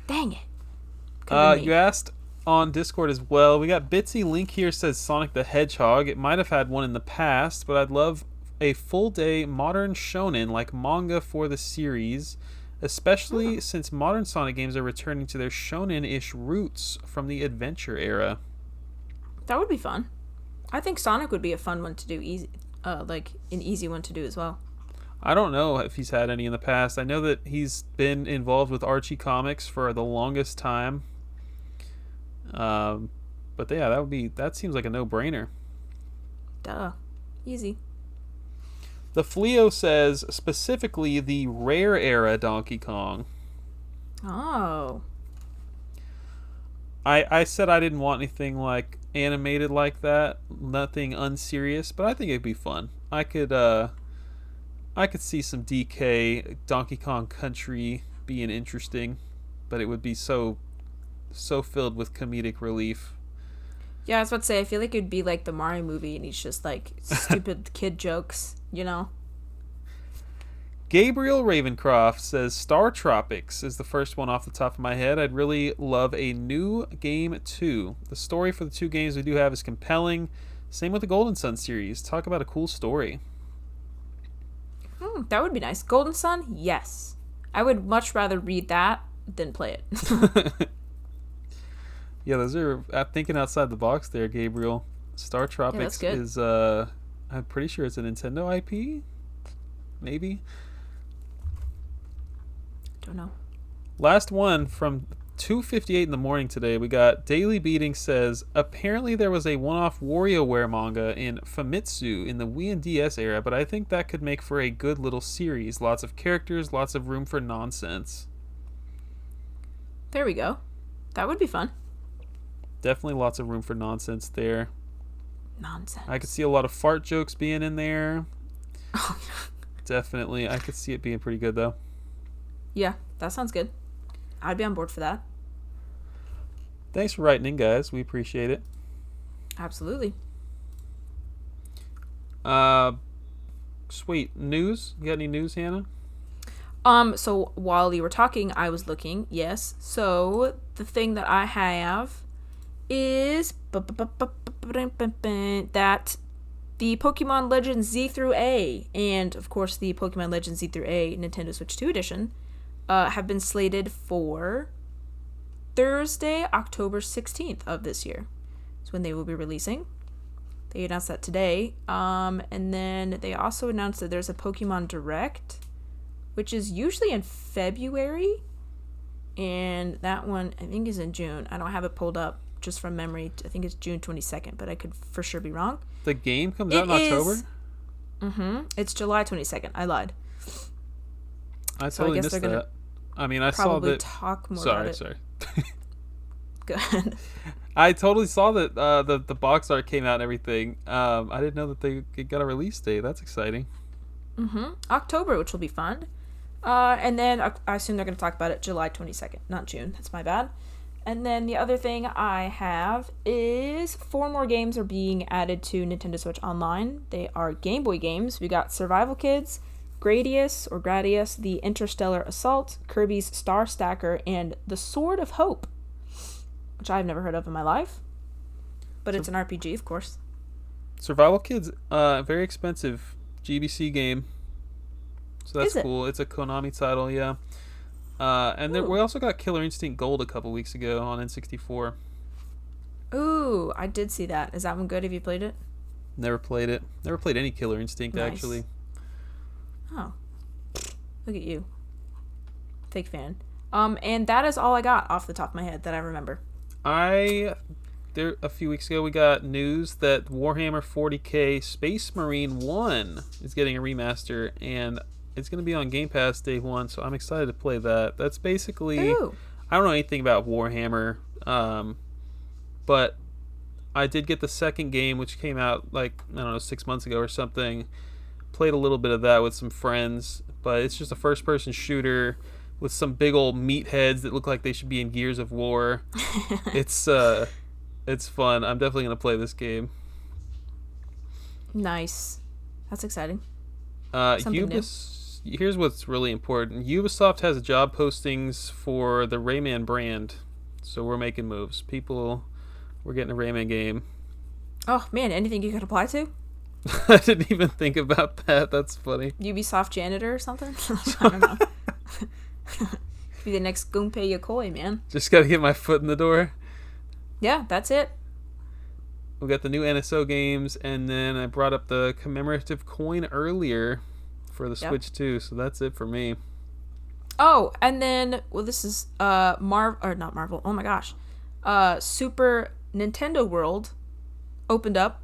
S2: Dang it.
S1: You asked on Discord as well. We got Bitsy Link here says Sonic the Hedgehog. It might have had one in the past, but I'd love a full day modern shonen like manga for the series, especially since modern Sonic games are returning to their shonen-ish roots from the adventure era.
S2: That would be fun. I think Sonic would be a fun one to do, easy, like an easy one to do as well.
S1: I don't know if he's had any in the past. I know that he's been involved with Archie Comics for the longest time. But yeah, that seems like a no-brainer.
S2: Duh. Easy.
S1: The Fleo says specifically the Rare era Donkey Kong.
S2: Oh.
S1: I said I didn't want anything like animated like that, nothing unserious, but I think it'd be fun. I could see some DK Donkey Kong Country being interesting, but it would be so filled with comedic relief.
S2: Yeah, I was about to say, I feel like it'd be like the Mario movie and he's just like stupid kid jokes, you know?
S1: Gabriel Ravencroft says Star Tropics is the first one off the top of my head. I'd really love a new game too. The story for the 2 games we do have is compelling. Same with the Golden Sun series. Talk about a cool story.
S2: That would be nice. Golden Sun? Yes. I would much rather read that than play it.
S1: Yeah, those are thinking outside the box there, Gabriel. Star Tropics is I'm pretty sure it's a Nintendo IP? Maybe.
S2: Don't know.
S1: Last one from 2:58 in the morning today, we got Daily Beating says, apparently there was a one-off WarioWare manga in Famitsu in the Wii and DS era, but I think that could make for a good little series. Lots of characters, lots of room for nonsense.
S2: There we go. That would be fun.
S1: Definitely lots of room for nonsense there.
S2: Nonsense.
S1: I could see a lot of fart jokes being in there. Definitely. I could see it being pretty good, though.
S2: Yeah, that sounds good. I'd be on board for that.
S1: Thanks for writing in, guys. We appreciate it.
S2: Absolutely.
S1: Sweet. News? You got any news, Hannah?
S2: So while you were talking, I was looking. Yes. So the thing that I have is that the Pokemon Legends Z through A and of course the Pokemon Legends Z through A Nintendo Switch 2 edition have been slated for Thursday, October 16th of this year. That's when they will be releasing. They announced that today. And then they also announced that there's a Pokemon Direct, which is usually in February. And that one, I think, is in June. I don't have it pulled up just from memory. I think it's June 22nd, but I could for sure be wrong.
S1: The game comes out in October?
S2: It's July 22nd. I lied.
S1: I totally missed that. I mean, I saw that.
S2: Talk more about it.
S1: Sorry.
S2: Go ahead.
S1: I totally saw that the box art came out and everything. I didn't know that they got a release date. That's exciting.
S2: October, which will be fun. And then I assume they're going to talk about it July 22nd, not June. That's my bad. And then the other thing I have is 4 more games are being added to Nintendo Switch Online. They are Game Boy games. We got Survival Kids, Gradius, The Interstellar Assault, Kirby's Star Stacker, and The Sword of Hope, which I've never heard of in my life. But it's an RPG, of course.
S1: Survival Kids, very expensive GBC game. So that's cool. It's a Konami title, yeah. And then we also got Killer Instinct Gold a couple weeks ago on N64.
S2: Ooh, I did see that. Is that one good? Have you played it?
S1: Never played it. Never played any Killer Instinct, actually.
S2: Oh. Look at you. Fake fan. And that is all I got off the top of my head that I remember.
S1: There a few weeks ago we got news that Warhammer 40k Space Marine 1 is getting a remaster, and it's going to be on Game Pass day 1, so I'm excited to play that. That's basically... Ooh. I don't know anything about Warhammer, but I did get the second game, which came out, 6 months ago or something. Played a little bit of that with some friends, but it's just a first-person shooter with some big old meatheads that look like they should be in Gears of War. It's fun. I'm definitely going to play this game.
S2: Nice. That's exciting.
S1: Here's what's really important. Ubisoft has job postings for the Rayman brand, so we're making moves. We're getting a Rayman game.
S2: Oh, man, anything you could apply to?
S1: I didn't even think about that. That's funny.
S2: Ubisoft janitor or something? I don't know. Be the next Gunpei Yokoi, man.
S1: Just gotta get my foot in the door.
S2: Yeah, that's it.
S1: We got the new NSO games, and then I brought up the commemorative coin earlier for the Switch 2, so that's it for me.
S2: Oh, and then, this is not Marvel. Oh my gosh. Super Nintendo World opened up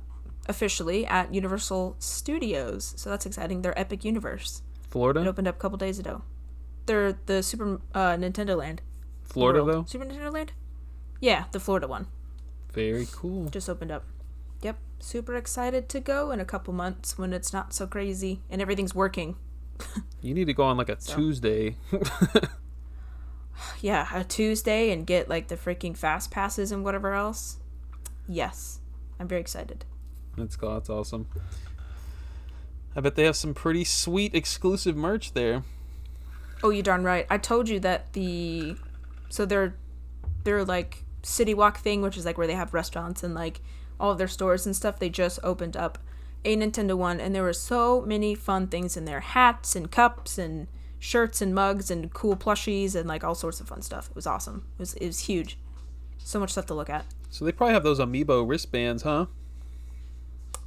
S2: officially at Universal Studios, so that's exciting. Their Epic Universe.
S1: Florida?
S2: It opened up a couple days ago. They're the Super Nintendo Land.
S1: Florida, though?
S2: Super Nintendo Land? Yeah, the Florida one.
S1: Very cool.
S2: Just opened up. Yep. Super excited to go in a couple months when it's not so crazy and everything's working.
S1: You need to go on a Tuesday.
S2: Yeah, a Tuesday and get the freaking fast passes and whatever else. Yes. I'm very excited.
S1: That's awesome. I bet they have some pretty sweet exclusive merch there.
S2: Oh, you darn right. I told you that their City Walk thing, which is where they have restaurants and all of their stores and stuff, they just opened up a Nintendo one, and there were so many fun things in there. Hats and cups and shirts and mugs and cool plushies and all sorts of fun stuff. It was awesome. It was huge. So much stuff to look at.
S1: So they probably have those Amiibo wristbands, huh?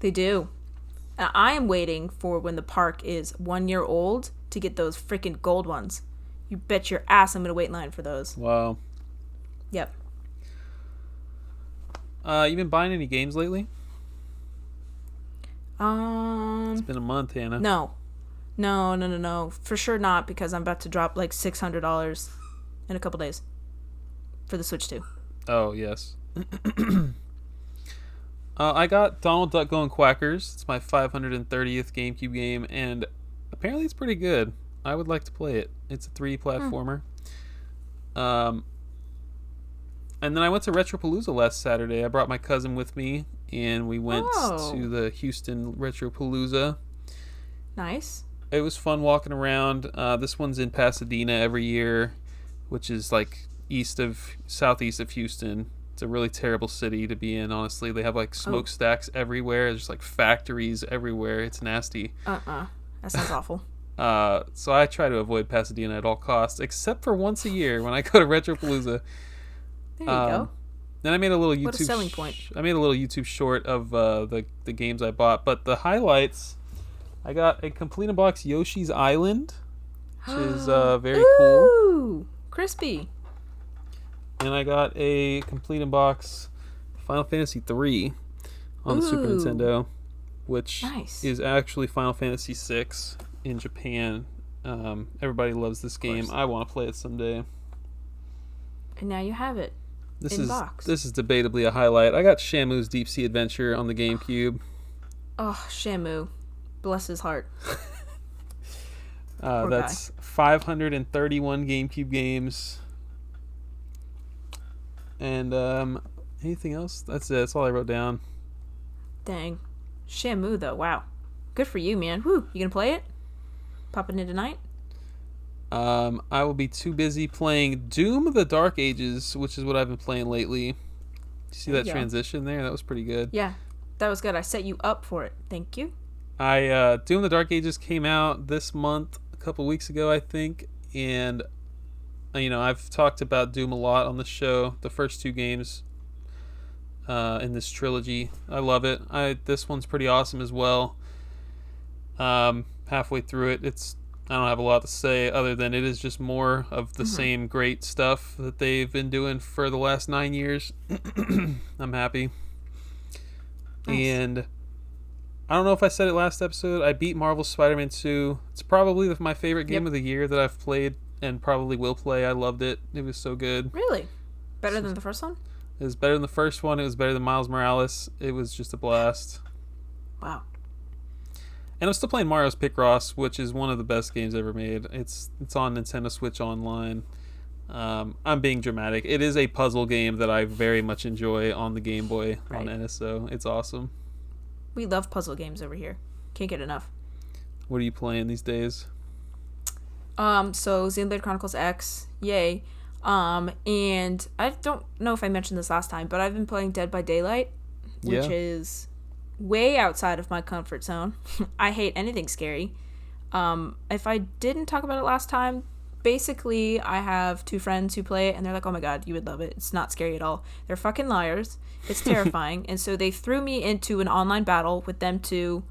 S2: They do. And I am waiting for when the park is 1 year old to get those freaking gold ones. You bet your ass I'm going to wait in line for those.
S1: Wow.
S2: Yep.
S1: You been buying any games lately? It's
S2: Um.
S1: been a month, Hannah.
S2: No. No. For sure not, because I'm about to drop like $600 in a couple days for the Switch 2.
S1: Oh, yes. I got Donald Duck Going Quackers. It's my 530th GameCube game, and apparently it's pretty good. I would like to play it. It's a 3D platformer. And then I went to Retropalooza last Saturday. I brought my cousin with me, and we went to the Houston Retropalooza.
S2: Nice.
S1: It was fun walking around. This one's in Pasadena every year, which is like southeast of Houston. It's a really terrible city to be in, honestly. They have like smokestacks everywhere. There's like factories everywhere. It's nasty.
S2: That sounds awful.
S1: So I try to avoid Pasadena at all costs, except for once a year when I go to Retropalooza.
S2: There you go.
S1: Then I made a little YouTube.
S2: What a selling point.
S1: I made a little YouTube short of the games I bought, but the highlights. I got a complete in box Yoshi's Island, which is very cool.
S2: Ooh, crispy.
S1: And I got a complete in box Final Fantasy III on the Super Nintendo, which is actually Final Fantasy VI in Japan. Everybody loves this game. I want to play it someday.
S2: And now you have it.
S1: This is debatably a highlight. I got Shamu's Deep Sea Adventure on the GameCube.
S2: Oh, Shamu. Bless his heart.
S1: That's 531 GameCube games. And anything else? That's it. That's all I wrote down.
S2: Dang. Shamu, though. Wow. Good for you, man. Woo. You gonna play it? Popping in tonight?
S1: I will be too busy playing Doom: The Dark Ages, which is what I've been playing lately. You see that transition there? That was pretty good.
S2: Yeah, that was good. I set you up for it. Thank you.
S1: Doom: The Dark Ages came out this month, a couple weeks ago, I think, and I've talked about Doom a lot on the show. The first two games in this trilogy, I love it. This one's pretty awesome as well. Halfway through it, I don't have a lot to say other than it is just more of the same great stuff that they've been doing for the last 9 years. I'm happy. Nice. And I don't know if I said it last episode. I beat Marvel's Spider-Man 2. It's probably my favorite game of the year that I've played and probably will play. I loved it. It was so good.
S2: Really? Better than the first one?
S1: It was better than the first one. It was better than Miles Morales. It was just a blast.
S2: Wow.
S1: And I'm still playing Mario's Picross, which is one of the best games ever made. It's on Nintendo Switch Online. I'm being dramatic. It is a puzzle game that I very much enjoy on the Game Boy on NSO. It's awesome.
S2: We love puzzle games over here. Can't get enough.
S1: What are you playing these days?
S2: So Xenoblade Chronicles X, yay. And I don't know if I mentioned this last time, but I've been playing Dead by Daylight, which is way outside of my comfort zone. I hate anything scary. If I didn't talk about it last time, basically I have two friends who play it and they're like, oh my god, you would love it. It's not scary at all. They're fucking liars. It's terrifying. And so they threw me into an online battle with them two,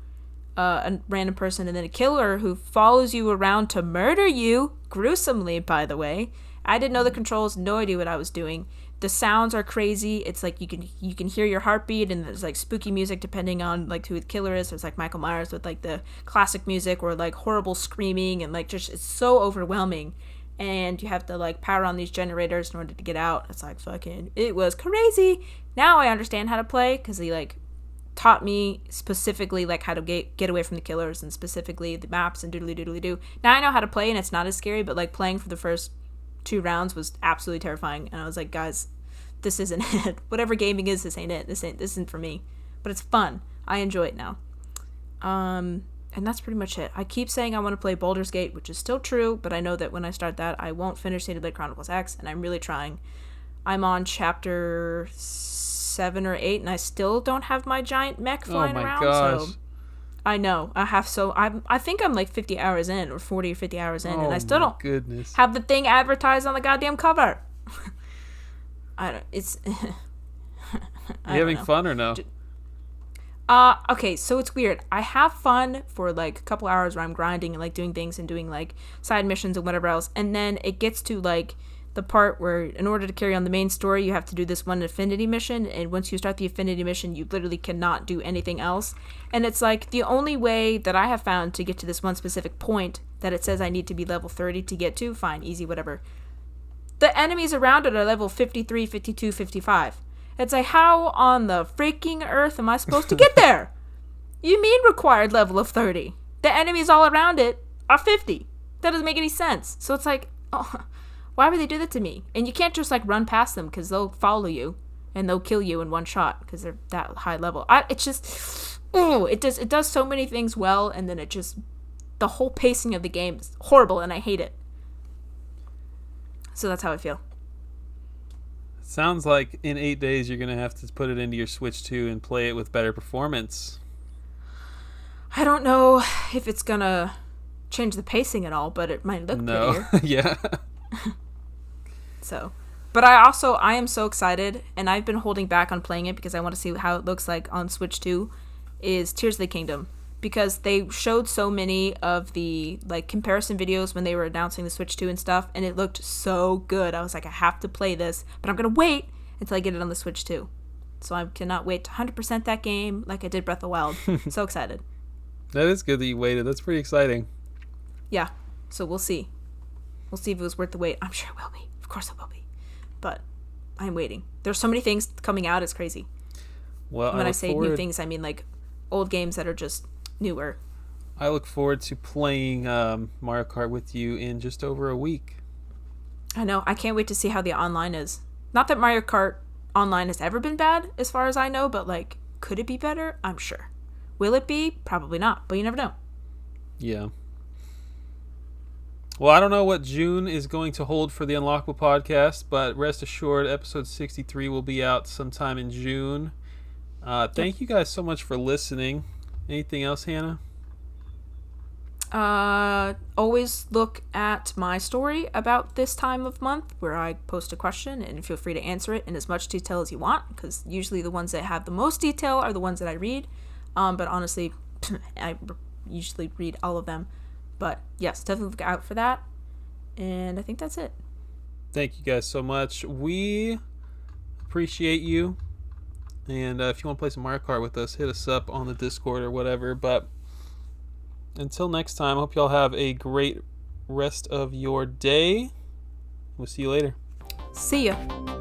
S2: a random person and then a killer who follows you around to murder you gruesomely, by the way. I didn't know the controls, no idea what I was doing. The sounds are crazy. It's like you can hear your heartbeat, and there's like spooky music depending on like who the killer is. There's like Michael Myers with like the classic music or like horrible screaming, and like just it's so overwhelming. And you have to like power on these generators in order to get out. It's like fucking, it was crazy. Now I understand how to play because he like taught me specifically like how to get away from the killers and specifically the maps and doodly doo. Now I know how to play and it's not as scary, but like playing for the first 2 rounds was absolutely terrifying, and I was like, guys, this isn't it. Whatever gaming is, this ain't it. This isn't for me. But it's fun. I enjoy it now. And that's pretty much it. I keep saying I want to play Baldur's Gate, which is still true, but I know that when I start that, I won't finish Xenoblade Chronicles X, and I'm really trying. I'm on chapter 7 or 8, and I still don't have my giant mech flying around.
S1: Gosh.
S2: So I know. I think I'm like 50 hours in, or 40 or 50 hours in, and I still don't have the thing advertised on the goddamn cover. It's
S1: you having fun or no?
S2: Okay, so it's weird. I have fun for like a couple hours where I'm grinding and like doing things and doing like side missions and whatever else, and then it gets to like the part where in order to carry on the main story, you have to do this one affinity mission, and once you start the affinity mission, you literally cannot do anything else. And it's like the only way that I have found to get to this one specific point that it says I need to be level 30 to get to, fine, easy, whatever. The enemies around it are level 53, 52, 55. It's like, how on the freaking earth am I supposed to get there? You mean required level of 30? The enemies all around it are 50. That doesn't make any sense. So it's like, oh, why would they do that to me? And you can't just like run past them because they'll follow you and they'll kill you in one shot because they're that high level. It's just, oh, it does so many things well, and then the whole pacing of the game is horrible, and I hate it. So that's how I feel.
S1: Sounds like in 8 days you're going to have to put it into your Switch 2 and play it with better performance.
S2: I don't know if it's going to change the pacing at all, but it might look prettier.
S1: Yeah.
S2: So, but I am so excited, and I've been holding back on playing it because I want to see how it looks like on Switch 2, is Tears of the Kingdom. Because they showed so many of the like comparison videos when they were announcing the Switch 2 and stuff, and it looked so good. I was like, I have to play this, but I'm going to wait until I get it on the Switch 2. So I cannot wait to 100% that game like I did Breath of the Wild. So excited.
S1: That is good that you waited. That's pretty exciting.
S2: Yeah. So we'll see. We'll see if it was worth the wait. I'm sure it will be. Of course it will be. But I'm waiting. There's so many things coming out. It's crazy.
S1: Well,
S2: when I say new things, I mean like old games that are just newer.
S1: I look forward to playing Mario Kart with you in just over a week.
S2: I know. I can't wait to see how the online is. Not that Mario Kart online has ever been bad, as far as I know, but like, could it be better? I'm sure. Will it be? Probably not, but you never know.
S1: Yeah. Well, I don't know what June is going to hold for the Unlockable podcast, but rest assured, episode 63 will be out sometime in June. Thank you guys so much for listening. Anything else, Hannah?
S2: Always look at my story about this time of month where I post a question, and feel free to answer it in as much detail as you want, because usually the ones that have the most detail are the ones that I read. But honestly, I usually read all of them. But yes, definitely look out for that. And I think that's it.
S1: Thank you guys so much. We appreciate you. And if you want to play some Mario Kart with us, hit us up on the Discord or whatever. But until next time, I hope y'all have a great rest of your day. We'll see you later.
S2: See ya.